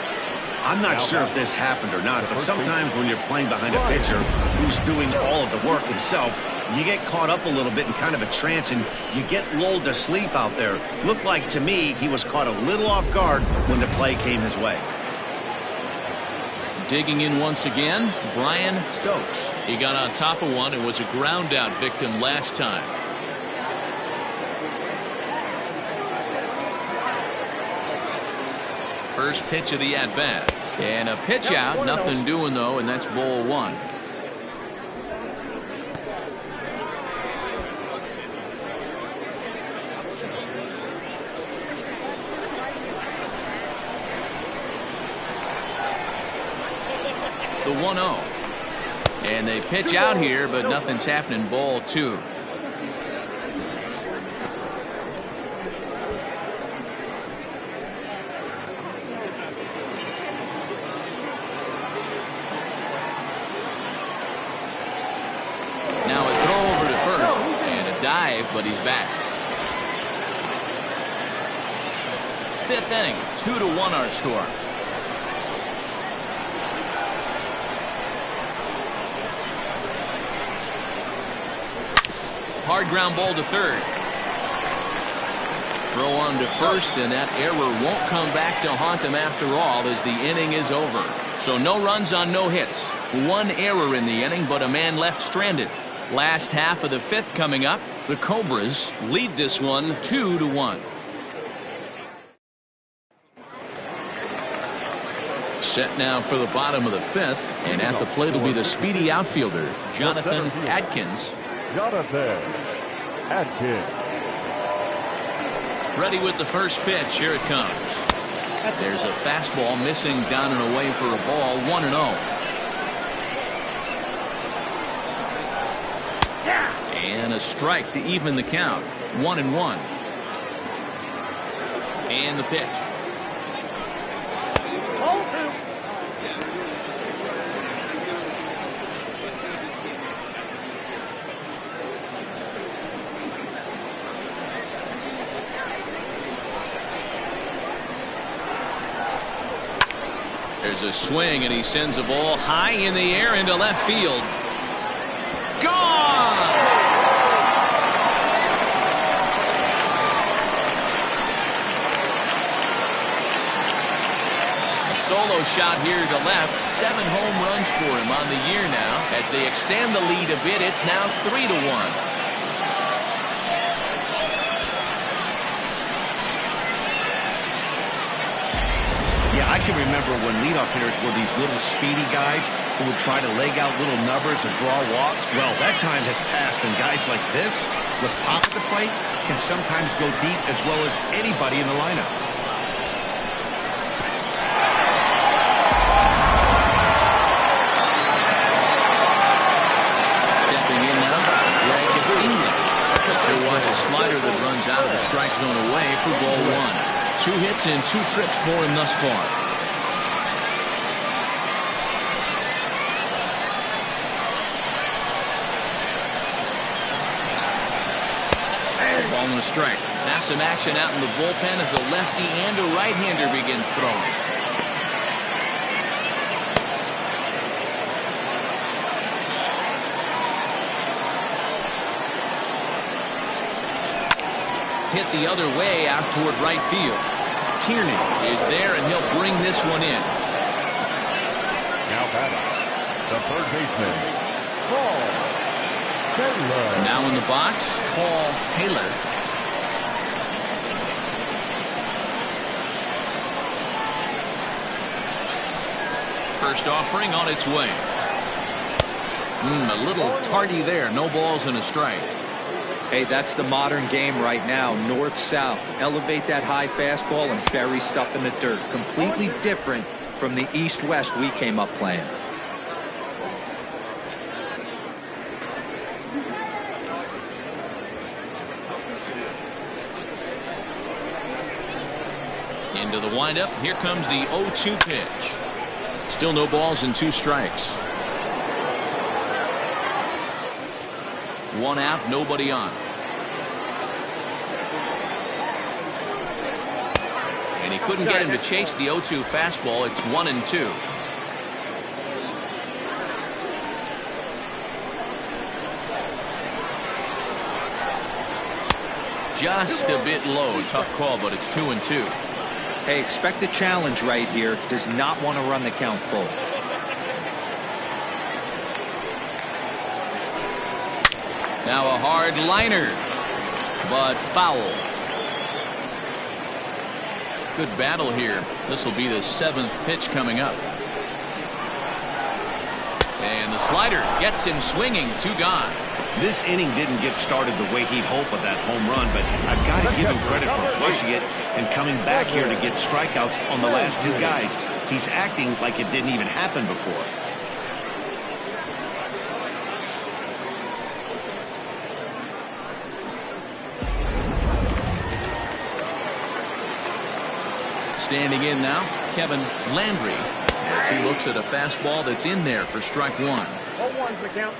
I'm not sure if this happened or not, but sometimes when you're playing behind a pitcher who's doing all of the work himself, you get caught up a little bit in kind of a trance and you get lulled to sleep out there. Looked like to me he was caught a little off guard when the play came his way. Digging in once again, Brian Stokes. He got on top of one and was a ground out victim last time. First pitch of the at-bat. And a pitch out. Nothing doing, though, and that's ball one. The 1-0. And they pitch out here, but nothing's happening. Ball two. Now a throw over to first and a dive, but he's back. Fifth inning, 2-1 our score. Hard ground ball to third. Throw on to first, and that error won't come back to haunt him after all as the inning is over. So no runs on no hits. One error in the inning, but a man left stranded. Last half of the fifth coming up. The Cobras lead this one 2-1. Set now for the bottom of the fifth, and at the plate will be the speedy outfielder, Jonathan Adkins. Jonathan Adkins. Ready with the first pitch. Here it comes. There's a fastball missing down and away for a ball. 1-0. And a strike to even the count. 1-1. And the pitch. There's a swing, and he sends a ball high in the air into left field. Gone! A solo shot here to left. 7 home runs for him on the year now. As they extend the lead a bit, it's now 3-1. I can remember when leadoff hitters were these little speedy guys who would try to leg out little numbers or draw walks. Well, that time has passed, and guys like this, with pop at the plate, can sometimes go deep as well as anybody in the lineup. Stepping in now, Greg English. He'll watch a slider that runs out of the strike zone away for ball one. 2 hits and 2 trips for him thus far. Ball and a strike. Now some action out in the bullpen as a lefty and a right-hander begin throwing. Hit the other way out toward right field. Tierney is there, and he'll bring this one in. Now batting, the third baseman, Paul Taylor. Now in the box, Paul Taylor. First offering on its way. A little tardy there. No balls and a strike. Hey, that's the modern game right now. North-south. Elevate that high fastball and bury stuff in the dirt. Completely different from the east-west we came up playing. Into the windup. Here comes the 0-2 pitch. Still no balls and 2 strikes. 1 out, nobody on. And he couldn't get him to chase the 0-2 fastball. It's 1-2. Just a bit low. Tough call, but it's 2-2. Hey, expect a challenge right here. Does not want to run the count full. Now a hard liner, but foul. Good battle here. This will be the 7th pitch coming up. And the slider gets him swinging. 2 gone. This inning didn't get started the way he'd hoped with that home run, but I've got to give him credit for flushing it and coming back here to get strikeouts on the last 2 guys. He's acting like it didn't even happen before. Standing in now, Kevin Landry, as he looks at a fastball that's in there for strike 1. 0-1's the count.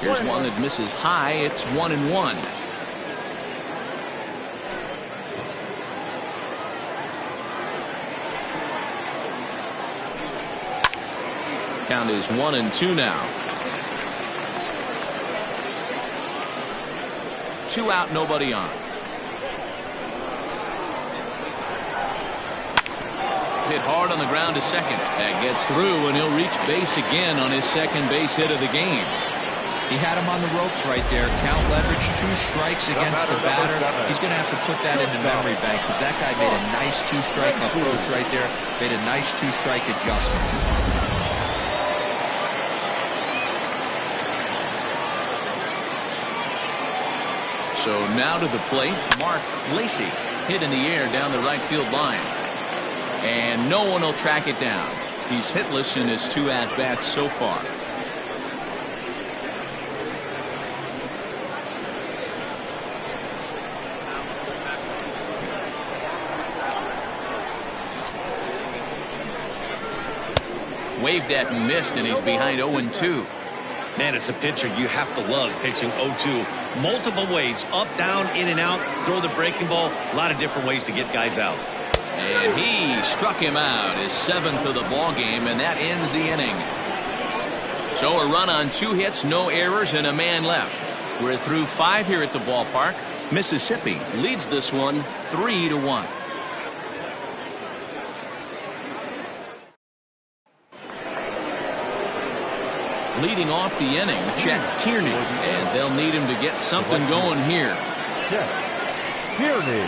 Here's one that misses high. It's 1-1. Count is 1-2 now. 2 out, nobody on. Hit hard on the ground to second. That gets through, and he'll reach base again on his 2nd base hit of the game. He had him on the ropes right there. Count leverage, 2 strikes against the batter. He's going to have to put that in the memory bank because that guy made a nice 2-strike approach right there. Made a nice 2-strike adjustment. So now to the plate, Mark Lacy. Hit in the air down the right field line. And no one will track it down. He's hitless in his 2 at-bats so far. Waved at and missed, and he's behind 0-2. Man, it's a pitcher you have to love pitching 0-2. Multiple ways, up, down, in and out, throw the breaking ball. A lot of different ways to get guys out. And he struck him out, his 7th of the ball game, and that ends the inning. So a run on 2 hits, no errors, and a man left. We're through 5 here at the ballpark. Mississippi leads this one 3-1. Leading off the inning, Chet Tierney, and they'll need him to get something going here. Chet Tierney.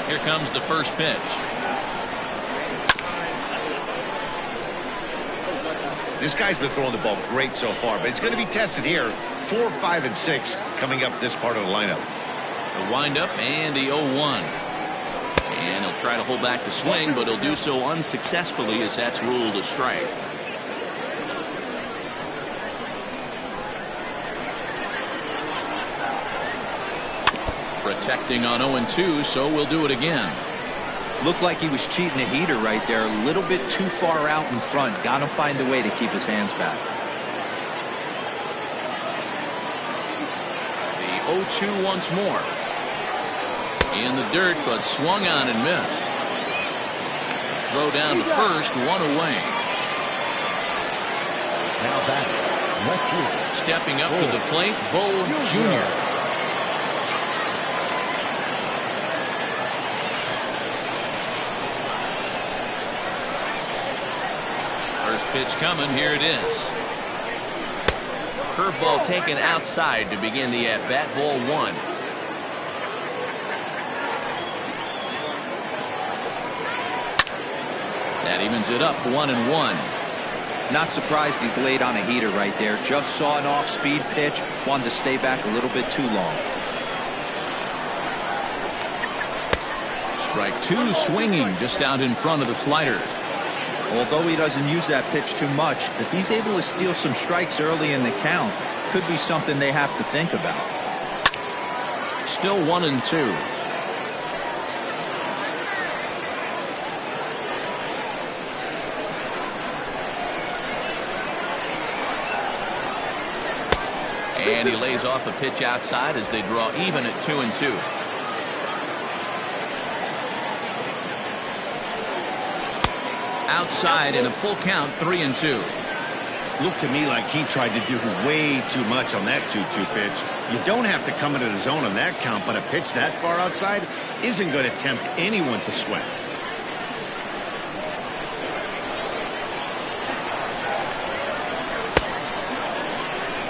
Here comes the first pitch. This guy's been throwing the ball great so far, but it's going to be tested here. 4, 5, and 6 coming up this part of the lineup. The windup and the 0-1. And he'll try to hold back the swing, but he'll do so unsuccessfully as that's ruled a strike. Protecting on 0-2, so we'll do it again. Looked like he was cheating a heater right there. A little bit too far out in front. Got to find a way to keep his hands back. The 0-2 once more. In the dirt, but swung on and missed. Throw down to first, 1 away. Now back. Left field. Stepping up to the plate, Bull Jr. First pitch coming, here it is. Curveball taken outside to begin the at-bat, ball 1. evens it up 1-1. Not surprised he's laid on a heater right there. Just saw an off-speed pitch. Wanted to stay back a little bit too long. Strike 2 swinging just out in front of the slider. Although he doesn't use that pitch too much, if he's able to steal some strikes early in the count, could be something they have to think about. Still 1-2. And he lays off a pitch outside as they draw even at 2-2. Outside in a full count, 3-2. Looked to me like he tried to do way too much on that 2-2 pitch. You don't have to come into the zone on that count, but a pitch that far outside isn't going to tempt anyone to swing.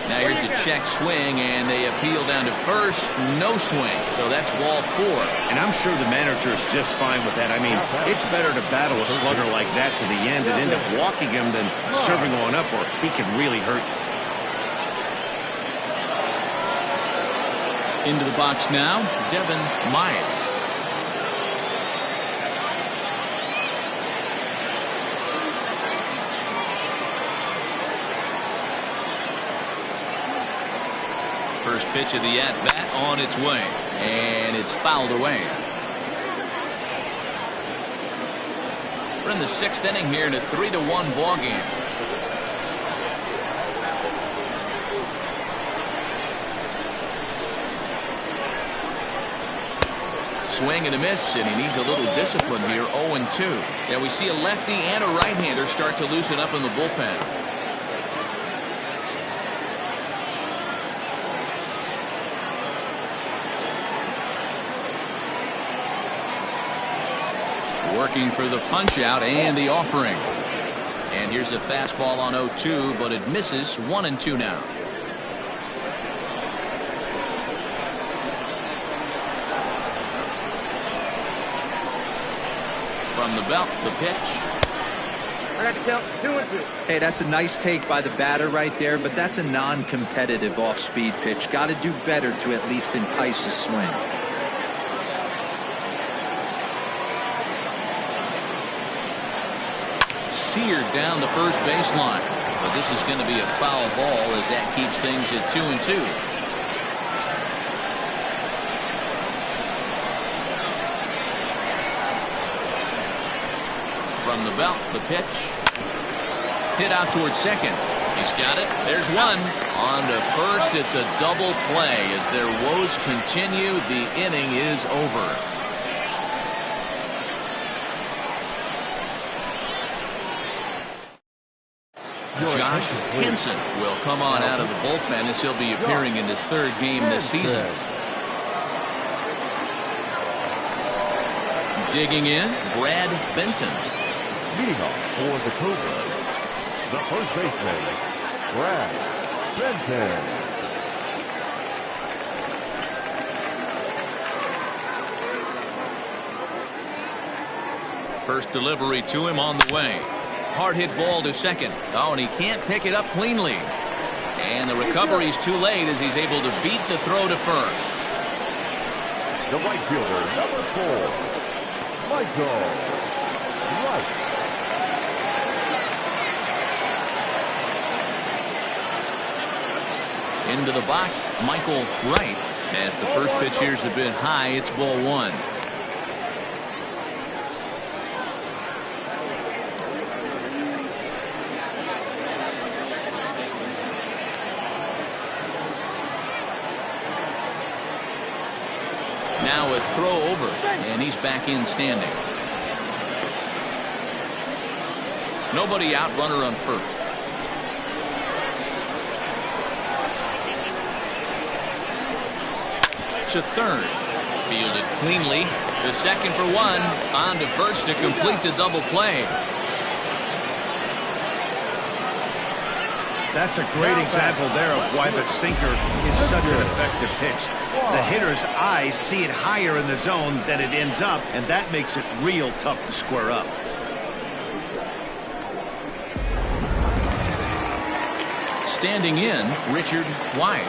Now here's a check swing, and they appeal down to first. No swing, so that's ball 4. And I'm sure the manager is just fine with that. I mean, it's better to battle a slugger like that to the end and end up walking him than serving on up, or he can really hurt. Into the box now, Devin Myers. First pitch of the at-bat on its way, and it's fouled away. We're in the 6th inning here in a 3-1 ball game. Swing and a miss, and he needs a little discipline here. 0-2. Now we see a lefty and a right-hander start to loosen up in the bullpen. Working for the punch out and the offering. And here's a fastball on 0-2, but it misses. 1-2 now. From the belt, the pitch. I got to count 2-2. Hey, that's a nice take by the batter right there, but that's a non-competitive off-speed pitch. Got to do better to at least entice a swing. Seared down the first baseline, but this is going to be a foul ball as that keeps things at 2-2. From the belt, the pitch hit out towards second. He's got it. There's one. On to first. It's a double play as their woes continue. The inning is over. Josh Henson will come on out of the bullpen as he'll be appearing in his 3rd game this season. Digging in, Brad Benton. Leading off for the Cobras, the first baseman, Brad Benton. First delivery to him on the way. Hard hit ball to second. Oh, and he can't pick it up cleanly. And the recovery's too late as he's able to beat the throw to first. The right fielder, number 4, Michael Wright. Into the box, Michael Wright. As the first pitch here's a bit high, it's ball 1. Now a throw over, and he's back in standing. Nobody out, runner on first. To third. Fielded cleanly. The second for 1. On to first to complete the double play. That's a great example there of why the sinker is such an effective pitch. The hitter's eyes see it higher in the zone than it ends up, and that makes it real tough to square up. Standing in, Richard Wise.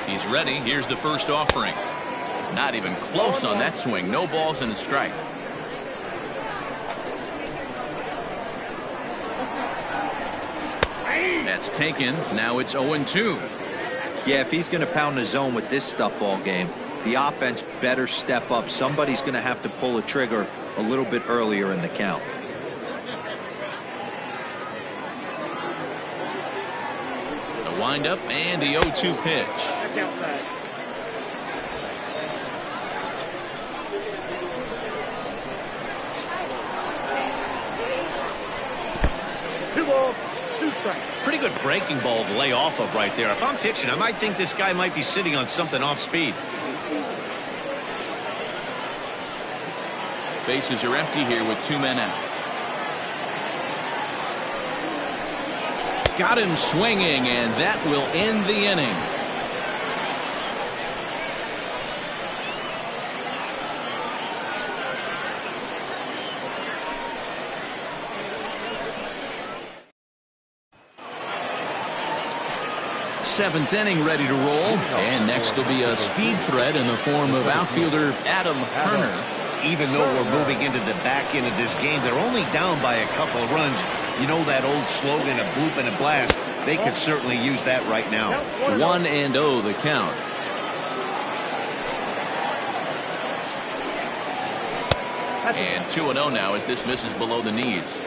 He's ready. Here's the first offering. Not even close on that swing. No balls and a strike. That's taken. Now it's 0-2. Yeah, if he's going to pound the zone with this stuff all game, the offense better step up. Somebody's going to have to pull a trigger a little bit earlier in the count. The windup and the 0-2 pitch. Pretty good breaking ball to lay off of right there. If I'm pitching, I might think this guy might be sitting on something off speed. Bases are empty here with 2 men out. Got him swinging, and that will end the inning. Seventh inning ready to roll, and next will be a speed threat in the form of outfielder Adam Turner. Even though we're moving into the back end of this game, they're only down by a couple of runs. You know that old slogan, a bloop and a blast. They could certainly use that right now. 1-0 the count. And 2-0 now as this misses below the knees.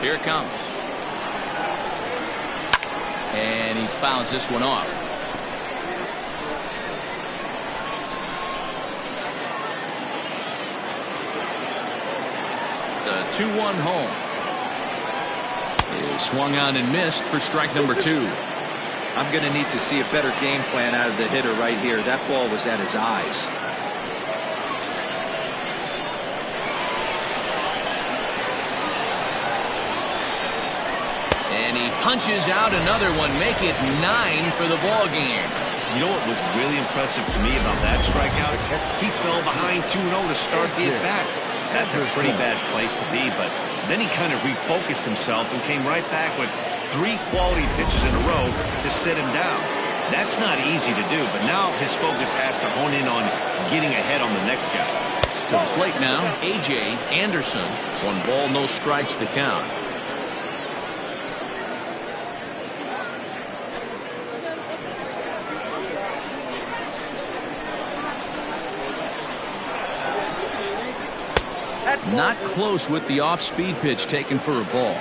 Here it comes. And he fouls this one off. The 2-1 home is swung on and missed for strike number 2. I'm going to need to see a better game plan out of the hitter right here. That ball was at his eyes. And he punches out another one, make it 9 for the ball game. You know what was really impressive to me about that strikeout? He fell behind 2-0 to start the at-bat. That's a pretty bad place to be, but then he kind of refocused himself and came right back with 3 quality pitches in a row to sit him down. That's not easy to do, but now his focus has to hone in on getting ahead on the next guy. To the plate now, A.J. Anderson. 1 ball, no strikes the count. Not close with the off-speed pitch taken for a ball.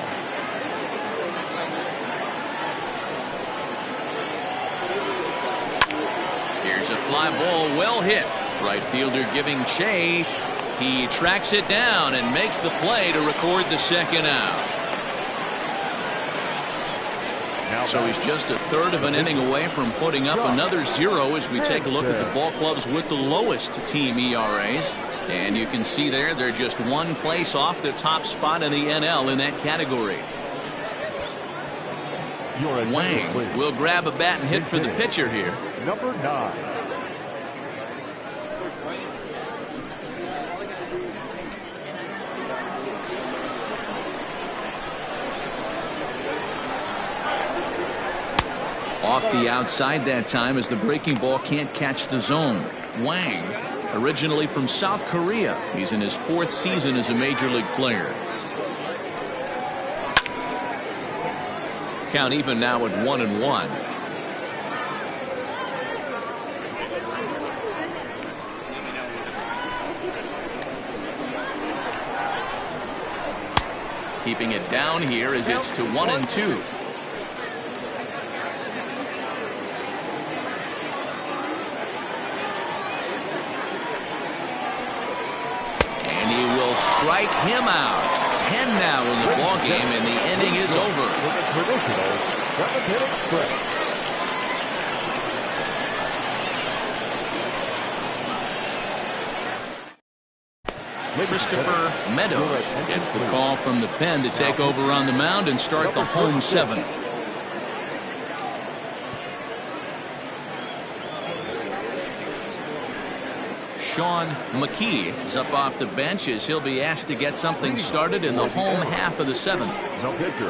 Here's a fly ball, well hit. Right fielder giving chase. He tracks it down and makes the play to record the second out. So he's just a third of an inning away from putting up another 0 as we take a look at the ball clubs with the lowest team ERAs. And you can see there they're just 1 place off the top spot in the NL in that category. Wang will grab a bat and hit for the pitcher here. Number 9. Off the outside that time as the breaking ball can't catch the zone. Wang, originally from South Korea. He's in his 4th season as a major league player. Count even now at 1-1. Keeping it down here as it's to 1-2. Strike him out. 10 now in the ball game, and the inning is over. With a traditional 7th-inning stretch. Christopher Meadows gets the call from the pen to take over on the mound and start the home 7th. Sean McKee is up off the bench as he'll be asked to get something started in the home half of the 7th. The pitcher,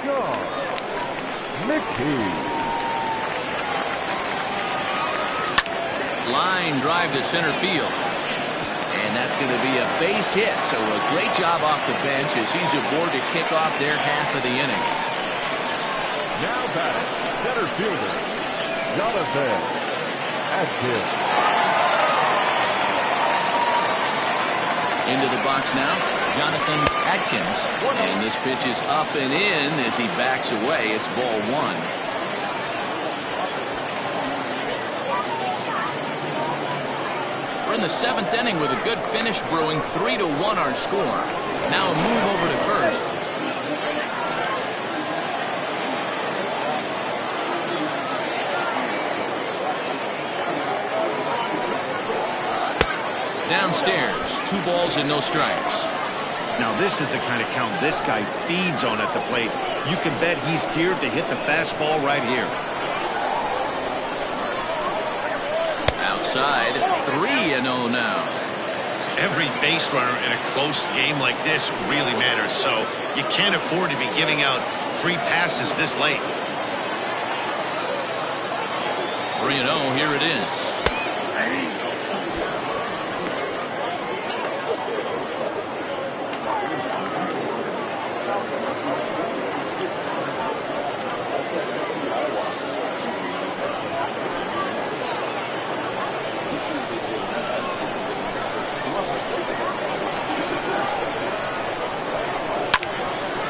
Sean McKee. Line drive to center field. And that's going to be a base hit. So a great job off the bench as he's aboard to kick off their half of the inning. Now batting, center fielder, Jonathan Atkins. Into the box now, Jonathan Atkins. And this pitch is up and in as he backs away. It's ball 1. We're in the 7th inning with a good finish brewing. 3-1 our score. Now a move over to first. Downstairs, 2 balls and no strikes. Now this is the kind of count this guy feeds on at the plate. You can bet he's geared to hit the fastball right here. Outside, 3-0 now. Every base runner in a close game like this really matters, so you can't afford to be giving out free passes this late. 3-0, here it is.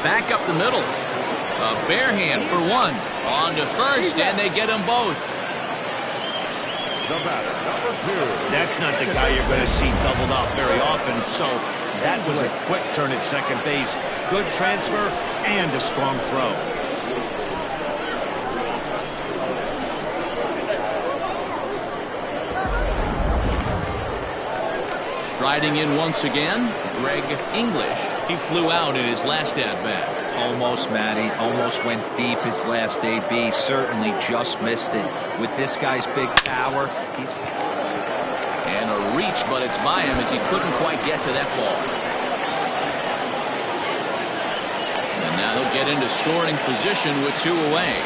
Back up the middle. A bare hand for 1. On to first, and they get them both. The batter, number 2. That's not the guy you're going to see doubled off very often, so that was a quick turn at second base. Good transfer and a strong throw. Striding in once again, Greg English. He flew out in his last at-bat. Almost, Matty. Almost went deep his last AB. Certainly just missed it. With this guy's big power, he's... And a reach, but it's by him as he couldn't quite get to that ball. And now they'll get into scoring position with 2 away.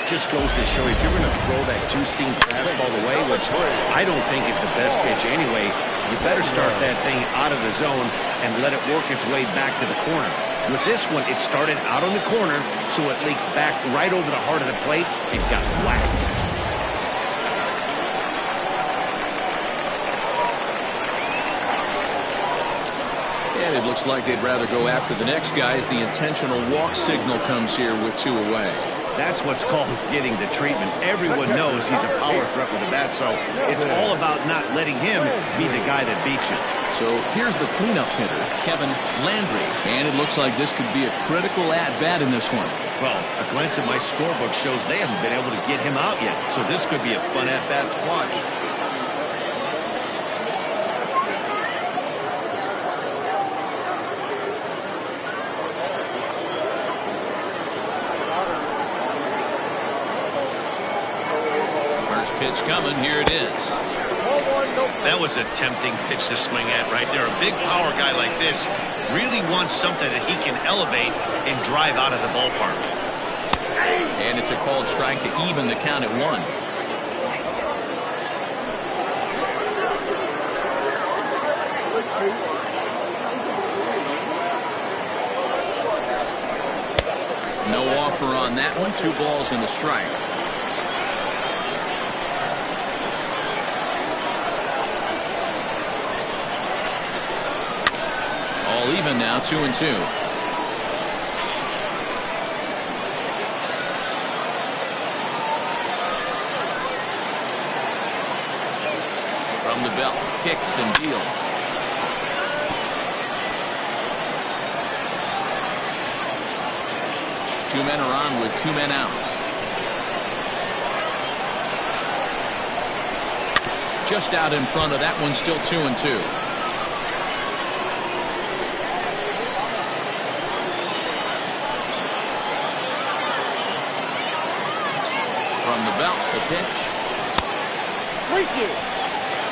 Just goes to show you, if you're going to throw that 2-seam fastball away, which I don't think is the best pitch anyway, you better start that thing out of the zone and let it work its way back to the corner. With this one, it started out on the corner, so it leaked back right over the heart of the plate and got whacked. And it looks like they'd rather go after the next guy as the intentional walk signal comes here with 2 away. That's what's called getting the treatment. Everyone knows he's a power threat with the bat, so it's all about not letting him be the guy that beats you. So here's the cleanup hitter, Kevin Landry. And it looks like this could be a critical at-bat in this one. Well, a glance at my scorebook shows they haven't been able to get him out yet, so this could be a fun at-bat to watch. Pitch coming, here it is. That was a tempting pitch to swing at right there. A big power guy like this really wants something that he can elevate and drive out of the ballpark. And it's a called strike to even the count at 1. No offer on that one. 2 balls and a strike. Even now, 2-2. From the belt, kicks and deals. Two men are on with 2 men out. Just out in front of that one, still 2-2. From the belt, the pitch.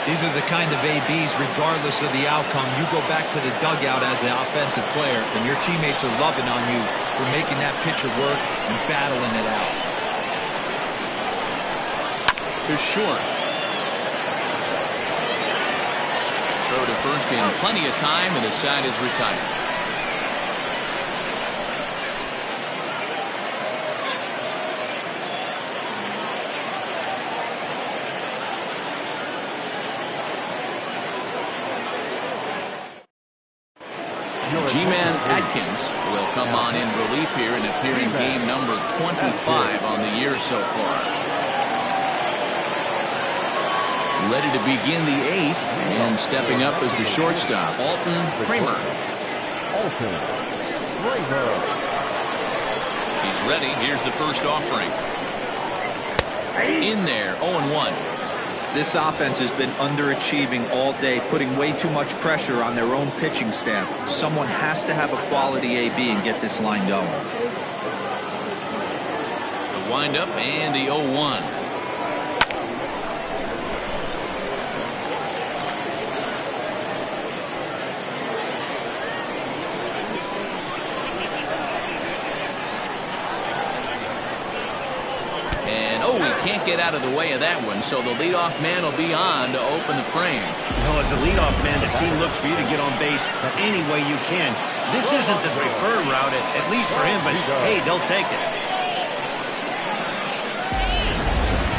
These are the kind of ABs, regardless of the outcome, you go back to the dugout as an offensive player, and your teammates are loving on you for making that pitcher work and battling it out. To short. Throw to first in plenty of time, and the side is retired. G-Man Atkins will come on in relief here and appear in game number 25 on the year so far. Ready to begin the 8th, and stepping up as the shortstop, Alton Kramer. He's ready. Here's the first offering. In there, 0-1. This offense has been underachieving all day, putting way too much pressure on their own pitching staff. Someone has to have a quality AB and get this line going. The windup and the 0-1. Can't get out of the way of that one, so the leadoff man will be on to open the frame. Well, as a leadoff man, the team looks for you to get on base any way you can. This isn't the preferred route, at least for him, but hey, they'll take it.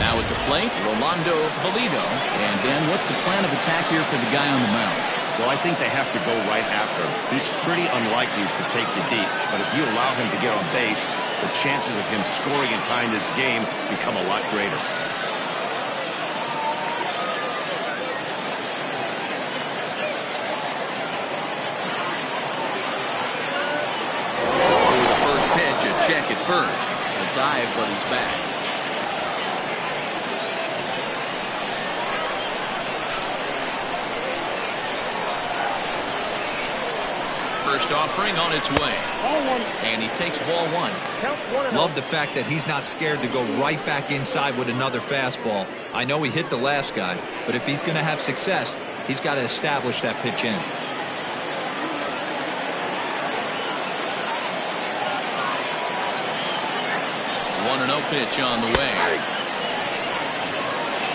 Now at the plate, Rolando Valido. And then what's the plan of attack here for the guy on the mound? Well, I think they have to go right after him. He's pretty unlikely to take you deep, but if you allow him to get on base, the chances of him scoring and tying this game become a lot greater. With the first pitch, a check at first. A dive, but he's back. First offering on its way. And he takes ball 1. Love the fact that he's not scared to go right back inside with another fastball. I know he hit the last guy, but if he's going to have success, he's got to establish that pitch in. 1-0 pitch on the way.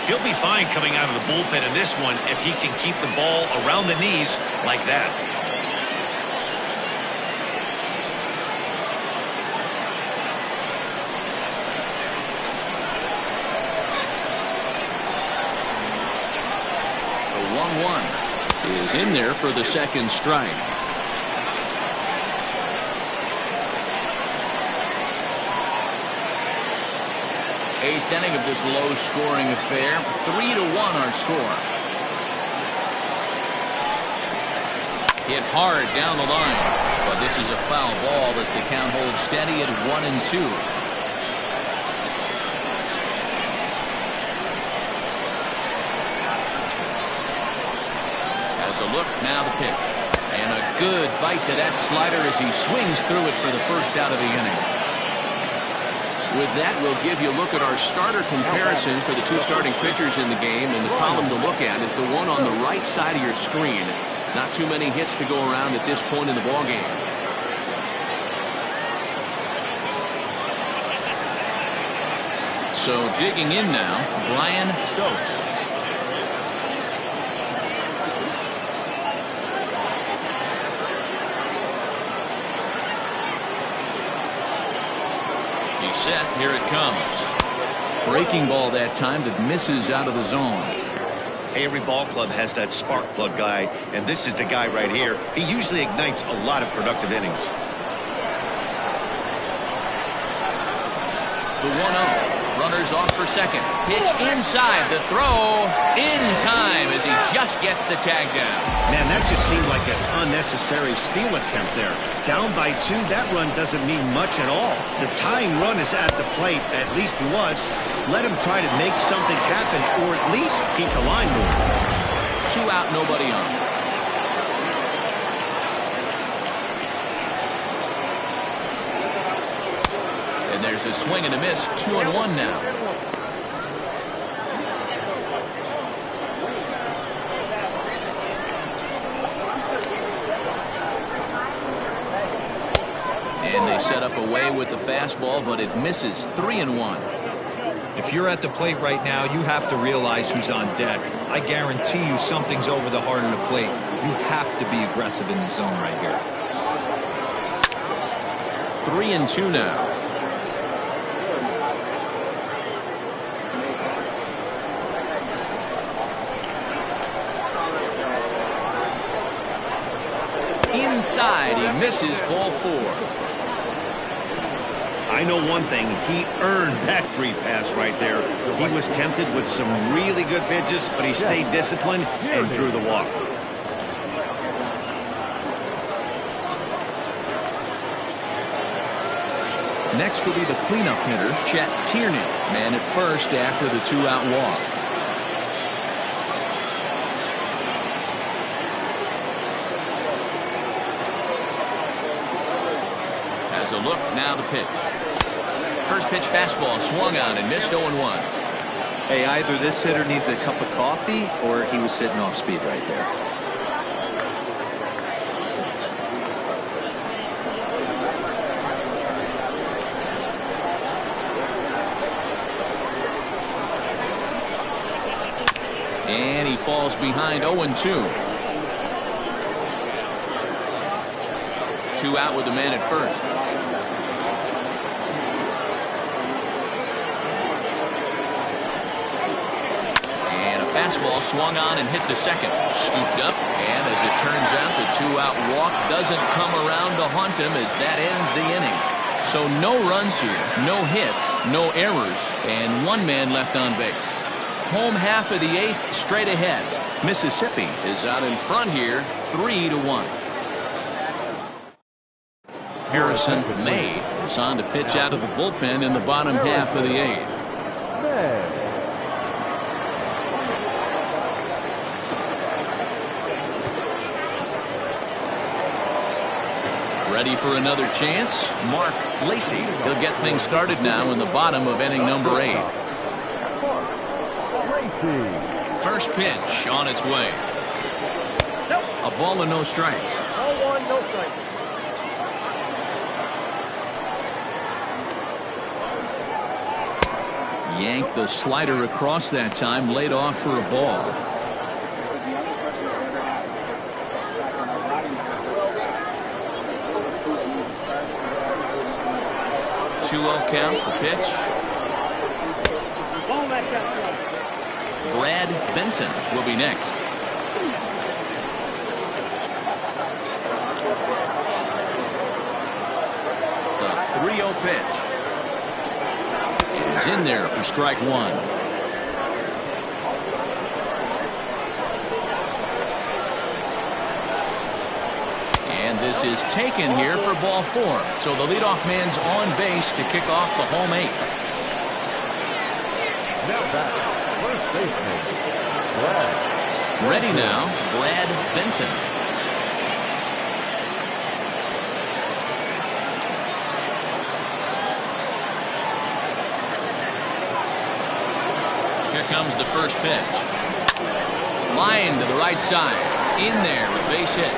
He'll be fine coming out of the bullpen in this one if he can keep the ball around the knees like that. Is in there for the second strike. 8th inning of this low-scoring affair. 3-1 our score. Hit hard down the line, but this is a foul ball as the count holds steady at 1-2. A look, now the pitch. And a good bite to that slider as he swings through it for the first out of the inning. With that, we'll give you a look at our starter comparison for the two starting pitchers in the game. And the column to look at is the one on the right side of your screen. Not too many hits to go around at this point in the ballgame. So digging in now, Brian Stokes. Set, here it comes. Breaking ball that time that misses out of the zone. Every ball club has that spark plug guy, and this is the guy right here. He usually ignites a lot of productive innings. The 1-0. Runners off for second. Pitch inside. The throw in time as he just gets the tag down. Man, that just seemed like an unnecessary steal attempt there. Down by 2, that run doesn't mean much at all. The tying run is at the plate, at least he was. Let him try to make something happen, or at least keep the line moving. 2 out, nobody on. And there's a swing and a miss. 2-1 now. set up away with the fastball, but it misses. 3-1. If you're at the plate right now, you have to realize who's on deck. I guarantee you something's over the heart of the plate. You have to be aggressive in the zone right here. 3-2 now. Inside, he misses. Ball 4. I know one thing. He earned that free pass right there. He was tempted with some really good pitches, but he stayed disciplined and drew the walk. Next will be the cleanup hitter, Chet Tierney. Man at first after the 2-out walk. Has a look, now the pitch. First pitch fastball swung on and missed. 0-1. Hey, either this hitter needs a cup of coffee or he was sitting off speed right there. And he falls behind. 0-2. 2 out with the man at first. And a fastball swung on and hit to second. Scooped up, and as it turns out, the 2-out walk doesn't come around to haunt him as that ends the inning. So no runs here, no hits, no errors, and 1 man left on base. Home half of the 8th straight ahead. Mississippi is out in front here, 3-1. Harrison May is on to pitch out of the bullpen in the bottom half of the 8th. Ready for another chance? Mark Lacey. He'll get things started now in the bottom of inning number 8. First pitch on its way. A ball and no strikes. 0-1, no strikes. Yanked the slider across that time, laid off for a ball. 2-0 count, the pitch. Brad Benton will be next. The 3-0 pitch. He's in there for strike 1. And this is taken here for ball 4. So the leadoff man's on base to kick off the home 8th. Now back, first baseman, Brad. Ready now, Brad Benton. Here comes the first pitch. Line to the right side. In there, a base hit.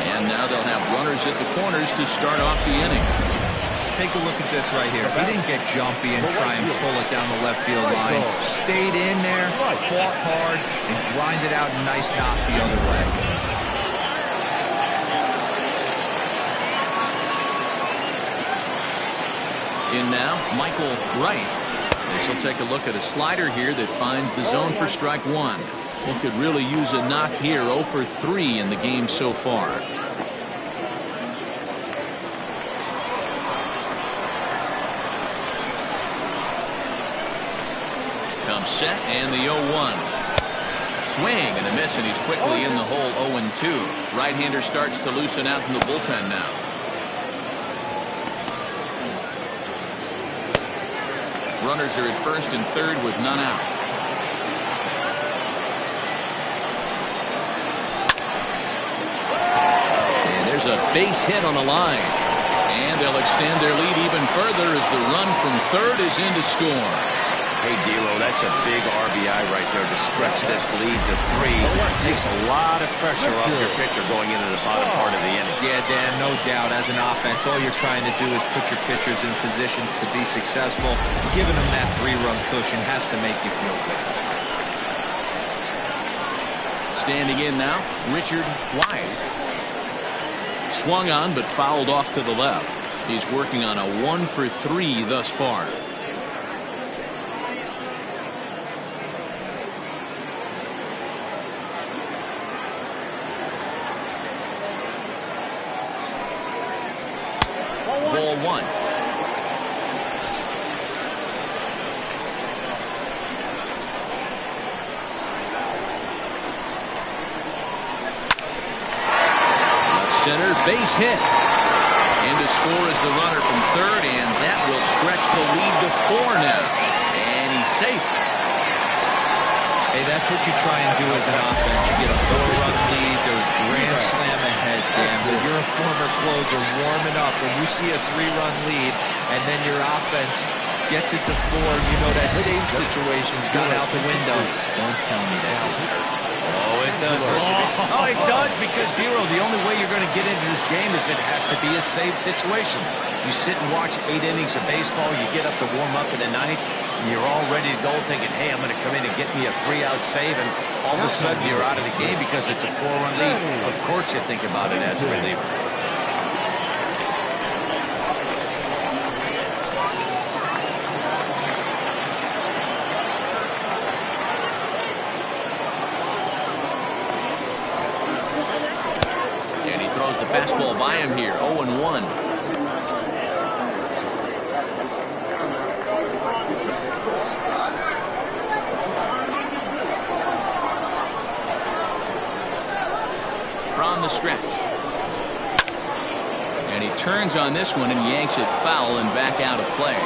And now they'll have runners at the corners to start off the inning. Take a look at this right here. He didn't get jumpy and try and pull it down the left field line. Stayed in there, fought hard, and grinded out a nice knock the other way. In now, Michael Wright. This will take a look at a slider here that finds the zone for strike 1. He could really use a knock here. 0 for 3 in the game so far. Comes set and the 0-1. Swing and a miss, and he's quickly in the hole. 0-2. Right-hander starts to loosen out in the bullpen now. Runners are at first and third with none out. And there's a base hit on the line. And they'll extend their lead even further as the run from third is in to score. Hey, D'Lo, that's a big RBI right there to stretch this lead to 3. Takes a lot of pressure off your pitcher going into the bottom part of the inning. Yeah, Dan, no doubt. As an offense, all you're trying to do is put your pitchers in positions to be successful. Giving them that 3-run cushion has to make you feel good. Standing in now, Richard Wise. Swung on but fouled off to the left. He's working on a 1 for 3 thus far. Ball 1. Center, base hit. In to score is the runner from third, and that will stretch the lead to 4 now. And he's safe. Hey, that's what you try and do as an offense. You get a 4-run lead, there's grand slam ahead, Dan. But you're a former closer warming up. When you see a 3-run lead, and then your offense gets it to 4, you know that save situation's gone out the window. Don't tell me that. Oh, it does. Oh, it does, because, D'Lo, the only way you're going to get into this game is it has to be a save situation. You sit and watch 8 innings of baseball, you get up to warm up in the 9th, and you're all ready to go thinking, hey, I'm going to come in and get me a 3-out save, and all of a sudden you're out of the game because it's a 4-run lead. Of course you think about it as a reliever. Fastball by him here, 0-1. From the stretch. And he turns on this one and yanks it foul and back out of play.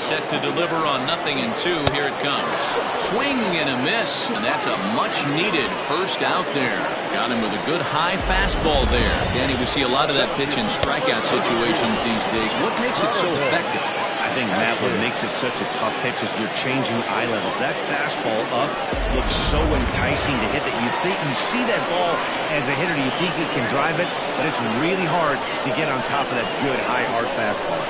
Set to deliver on 0-2. Here it comes. Swing and a miss, and that's a much-needed first out there. Got him with a good high fastball there. Danny, we see a lot of that pitch in strikeout situations these days. What makes it so effective? I think, Matt, what makes it such a tough pitch is you're changing eye levels. That fastball up looks so enticing to hit that you see that ball as a hitter, you think you can drive it, but it's really hard to get on top of that good high arc fastball.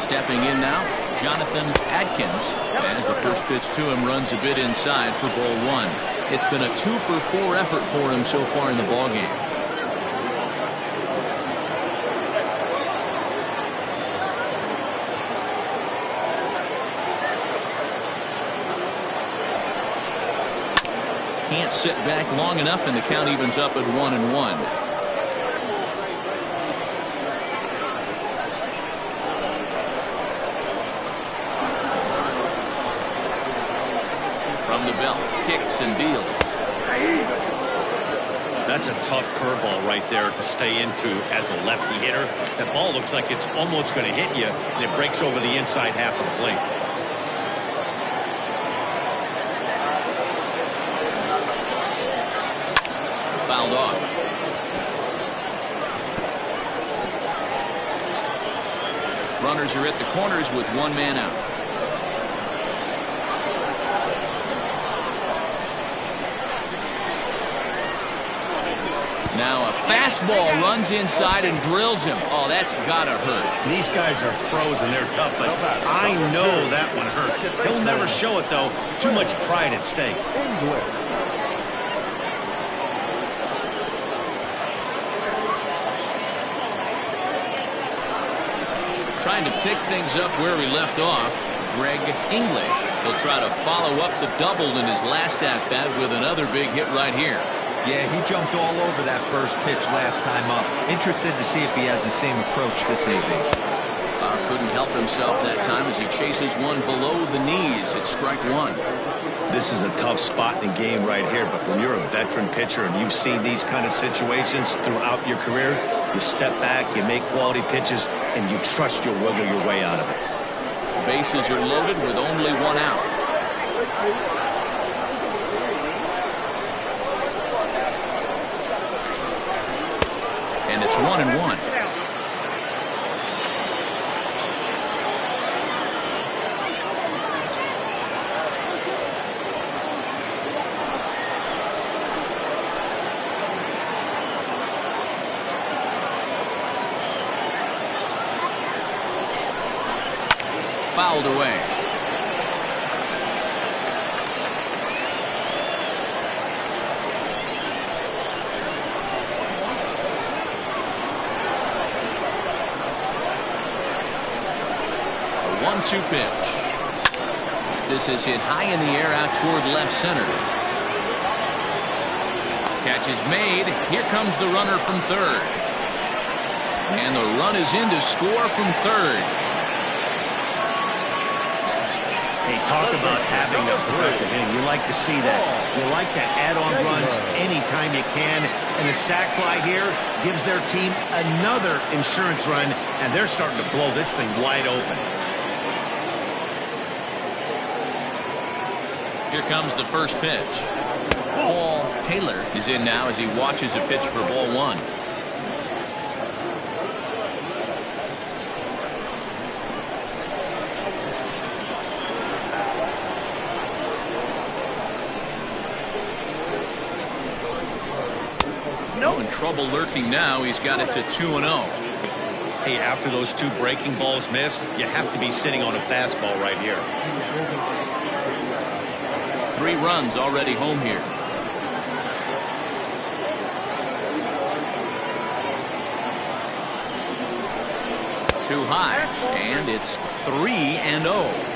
Stepping in now, Jonathan Adkins, as the first pitch to him runs a bit inside for ball 1. It's been a 2 for 4 effort for him so far in the ballgame. Can't sit back long enough, and the count evens up at 1-1. From the belt, kicks and deals. That's a tough curveball right there to stay into as a lefty hitter. That ball looks like it's almost going to hit you, and it breaks over the inside half of the plate. Fouled off. Runners are at the corners with 1 man out. Now a fastball runs inside and drills him. Oh, that's gotta hurt. These guys are pros and they're tough, but I know that one hurt. He'll never show it, though. Too much pride at stake. Trying to pick things up where we left off, Greg English. He'll try to follow up the double in his last at-bat with another big hit right here. Yeah, he jumped all over that first pitch last time up. Interested to see if he has the same approach this AB. Couldn't help himself that time as he chases one below the knees. It's strike 1. This is a tough spot in the game right here, but when you're a veteran pitcher and you've seen these kind of situations throughout your career, you step back, you make quality pitches, and you trust you'll wiggle your way out of it. Bases are loaded with only one out. And it's 1-1. Fouled away. A 1-2 pitch. This is hit high in the air out toward left center. Catch is made. Here comes the runner from third. And the run is in to score from third. Hey, talk about having a productive inning. You like to see that. You like to add on runs anytime you can. And the sac fly here gives their team another insurance run, and they're starting to blow this thing wide open. Here comes the first pitch. Paul Taylor is in now as he watches a pitch for ball one. In trouble lurking now. He's got it to 2-0. Hey, after those two breaking balls missed, you have to be sitting on a fastball right here. 3 runs already home here. Too high, and it's 3-0.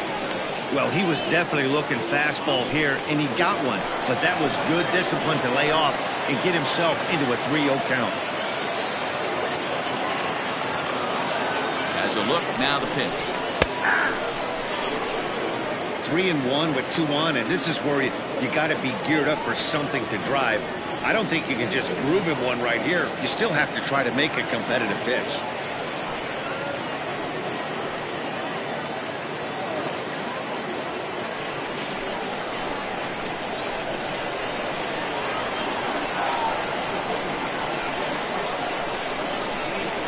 Well, he was definitely looking fastball here, and he got one. But that was good discipline to lay off and get himself into a 3-0 count. As a look, now the pitch. 3-1 with 2 on, and this is where you got to be geared up for something to drive. I don't think you can just groove him one right here. You still have to try to make a competitive pitch.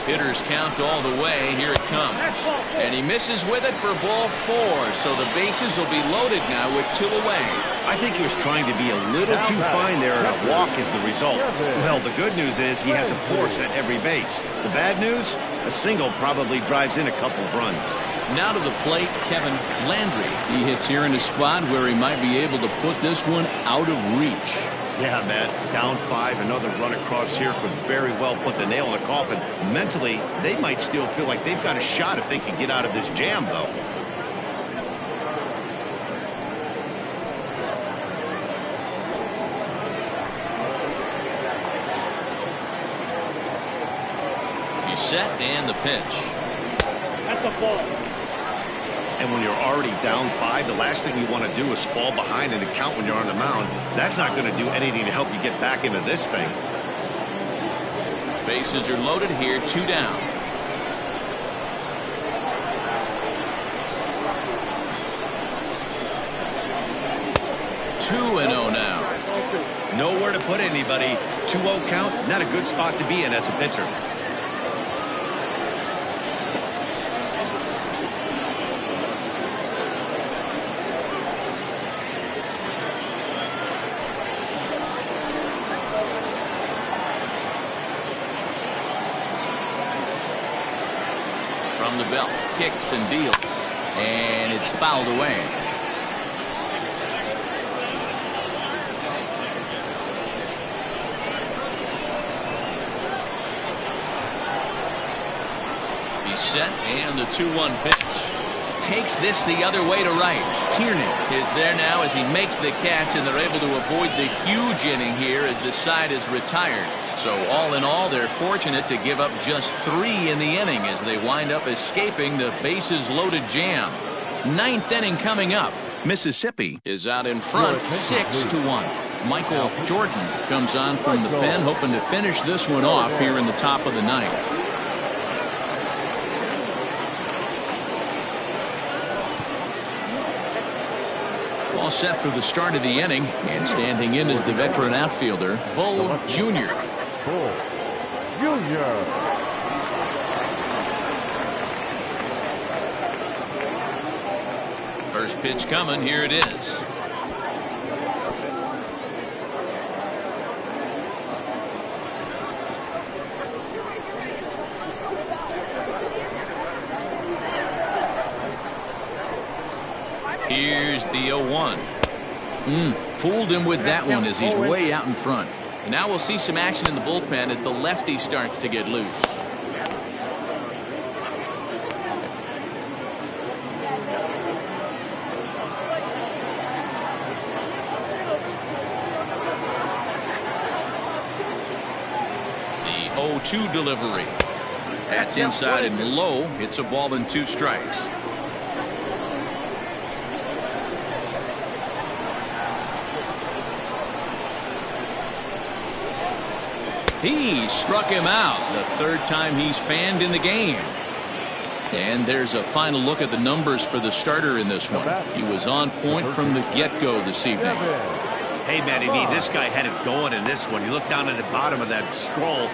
Hitters count all the way. Here it comes. And he misses with it for ball 4. So the bases will be loaded now with 2 away. I think he was trying to be a little too fine there, and a walk is the result. Well, the good news is he has a force at every base. The bad news? A single probably drives in a couple of runs. Now to the plate, Kevin Landry. He hits here in a spot where he might be able to put this one out of reach. Yeah, Matt, down 5, another run across here could very well put the nail in the coffin. Mentally, they might still feel like they've got a shot if they can get out of this jam, though. He's set, and the pitch. That's a ball. And when you're already down 5, the last thing you want to do is fall behind in the count when you're on the mound. That's not going to do anything to help you get back into this thing. Bases are loaded here, 2 down. Two and 0 now. Nowhere to put anybody. 2-0 count, not a good spot to be in as a pitcher. From the belt, kicks and deals, and it's fouled away. He's set, and the 2-1 pitch. Takes this the other way to right. Tierney is there now as he makes the catch, and they're able to avoid the huge inning here as the side is retired. So all in all, they're fortunate to give up just 3 in the inning as they wind up escaping the bases loaded jam. 9th inning coming up. Mississippi is out in front 6-1. Michael Jordan comes on from the pen, hoping to finish this one off here in the top of the 9th. all set for the start of the inning, and standing in is the veteran outfielder, Bull Jr. Bull Jr. First pitch coming. Here it is. Here's the 0-1. Fooled him with that one as he's way out in front. And now we'll see some action in the bullpen as the lefty starts to get loose. The 0-2 delivery. That's inside and low. It's a ball and 2 strikes. He struck him out, the 3rd time he's fanned in the game. And there's a final look at the numbers for the starter in this one. He was on point from the get-go this evening. Hey, Matty V, this guy had it going in this one. You look down at the bottom of that scroll.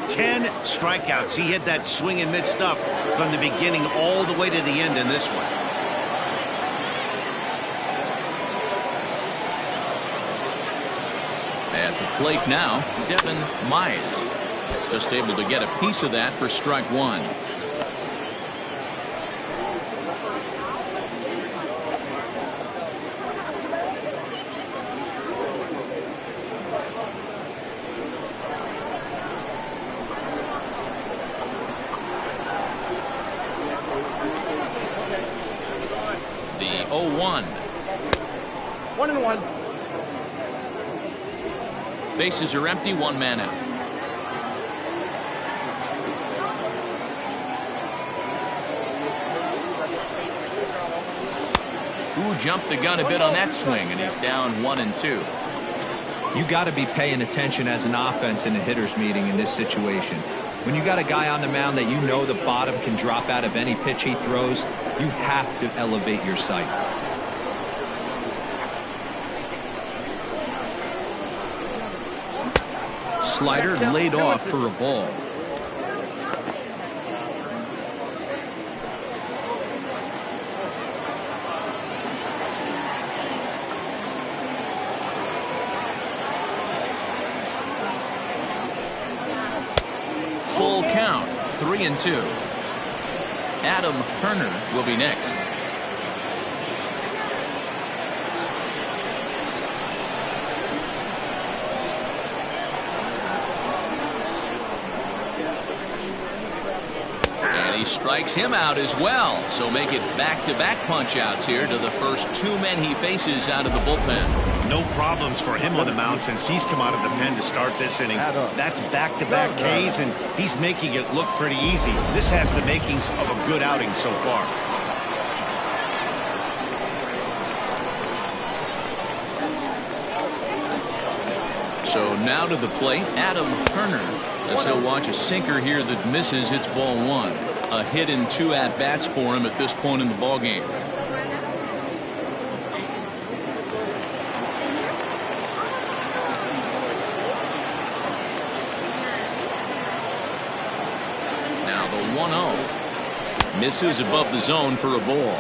10 strikeouts. He hit that swing and miss stuff from the beginning all the way to the end in this one. At the plate now, Devin Mize. Just able to get a piece of that for strike 1. The 0-1. 1-1. Bases are empty, 1 man out. Ooh, jumped the gun a bit on that swing, and he's down 1-2. You got to be paying attention as an offense in a hitter's meeting in this situation. When you got a guy on the mound that you know the bottom can drop out of any pitch he throws, you have to elevate your sights. Slider laid off for a ball. Full count, 3-2. Adam Turner will be next. He strikes him out as well, so make it back-to-back punch-outs here to the first 2 men he faces out of the bullpen. No problems for him on the mound since he's come out of the pen to start this inning. That's back-to-back Ks, and he's making it look pretty easy. This has the makings of a good outing so far. So now to the plate, Adam Turner. As he'll watch a sinker here that misses. It's ball 1. A hit and 2 at-bats for him at this point in the ballgame. Now the 1-0. Misses above the zone for a ball.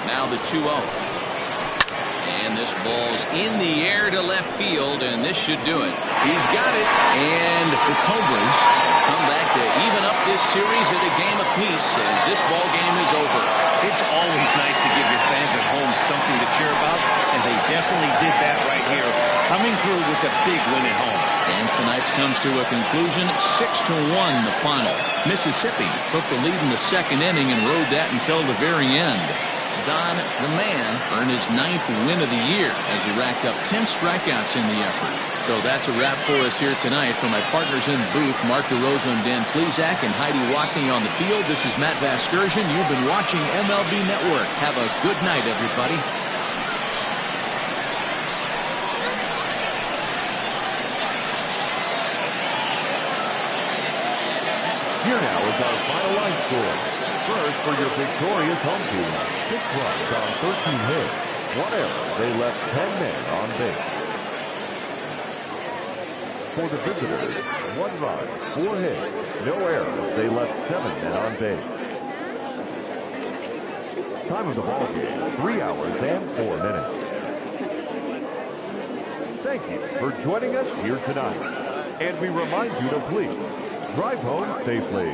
Now the 2-0. And this ball's in the air to left field, and this should do it. He's got it, and the Cobras come back to even up this series at a game apiece as this ball game is over. It's always nice to give your fans at home something to cheer about, and they definitely did that right here, coming through with a big win at home. And tonight's comes to a conclusion, 6-1 the final. Mississippi took the lead in the 2nd inning and rode that until the very end. Don, the man, earned his 9th win of the year as he racked up 10 strikeouts in the effort. So that's a wrap for us here tonight. For my partners in the booth, Mark DeRosa and Dan Plesac and Heidi Watney on the field, this is Matt Vasgersian. You've been watching MLB Network. Have a good night, everybody. Here now is our final line score. First, for your victorious home team, 6 runs on 13 hits. 1 error. They left 10 men on base. For the visitors, 1 run, 4 hits, no errors. They left 7 men on base. Time of the ball game, 3 hours and 4 minutes. Thank you for joining us here tonight. And we remind you to please drive home safely.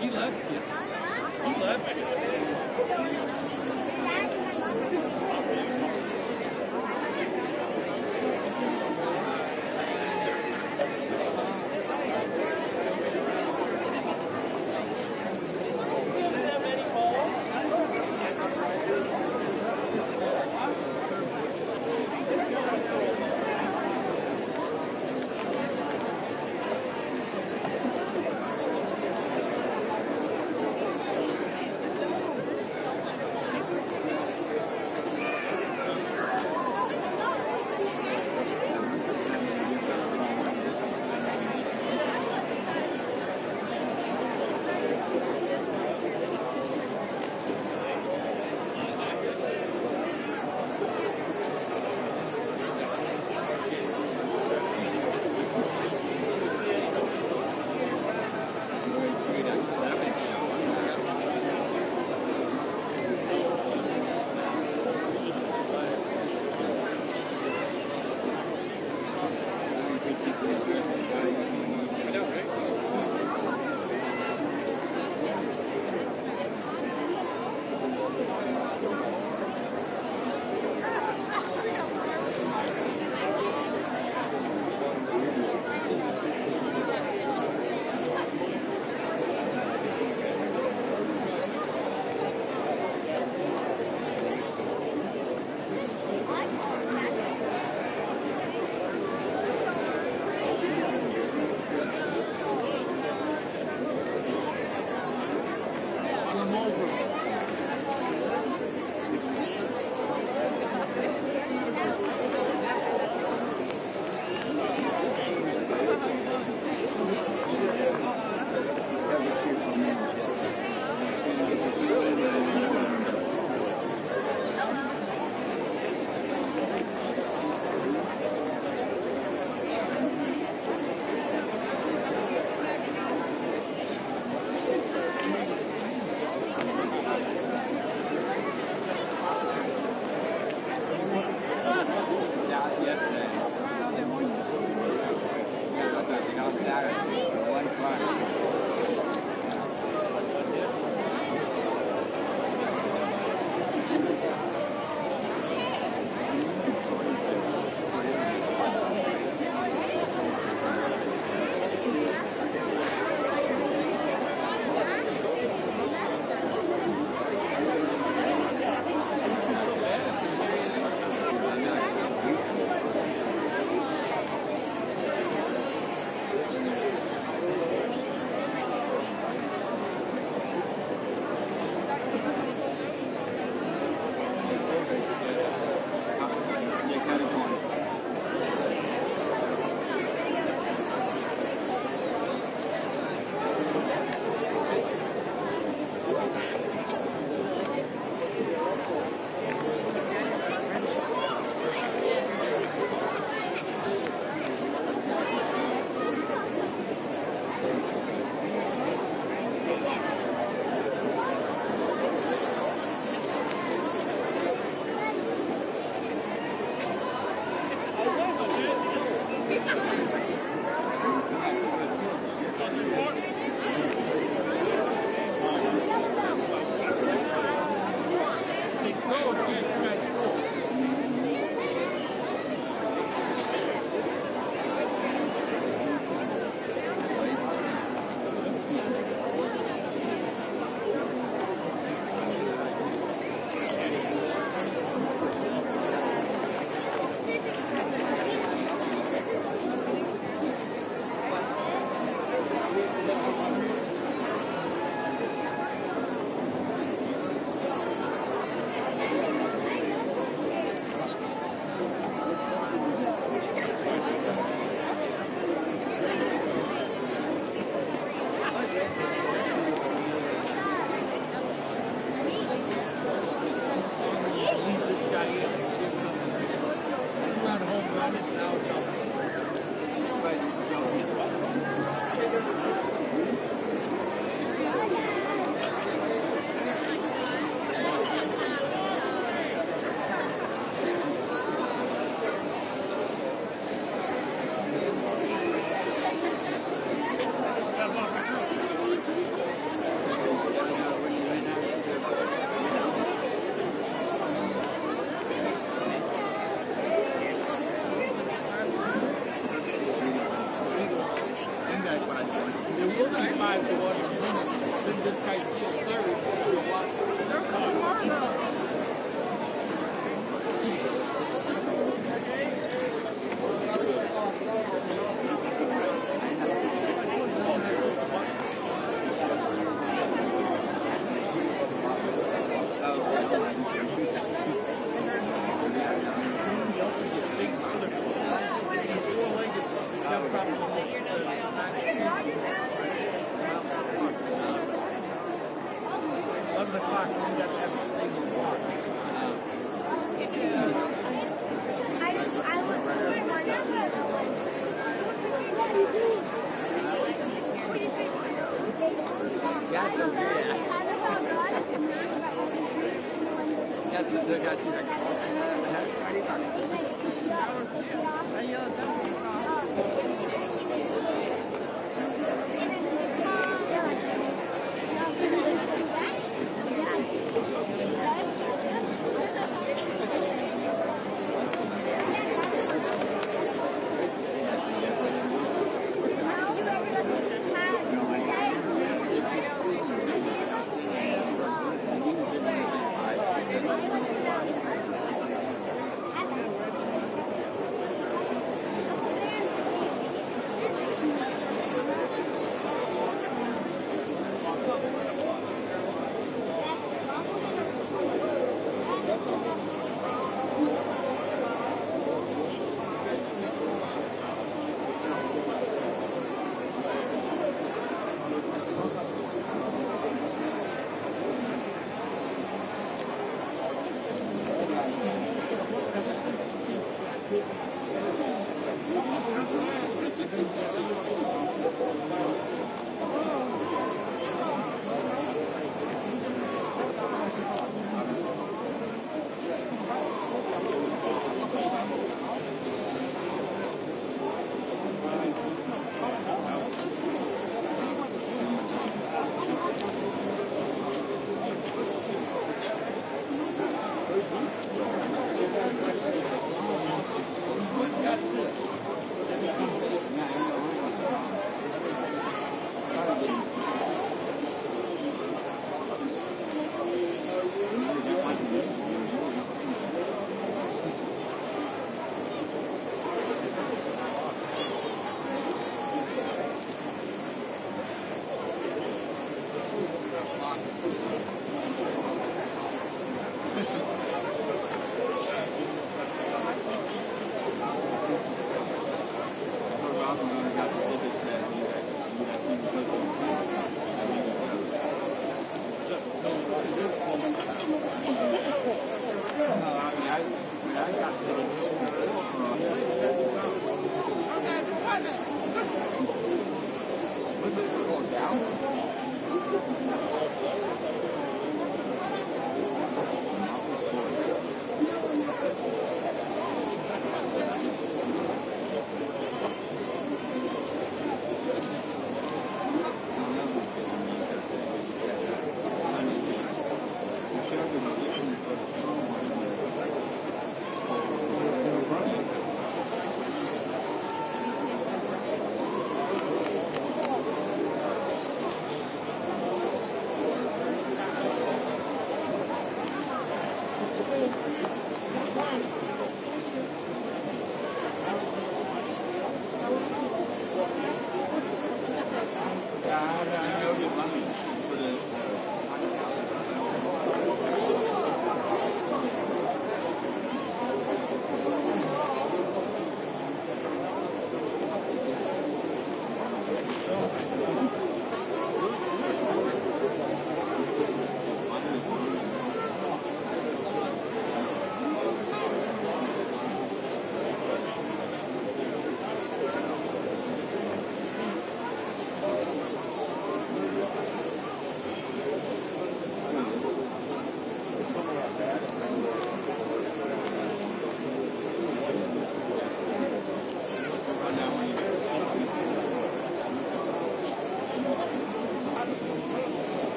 He left it.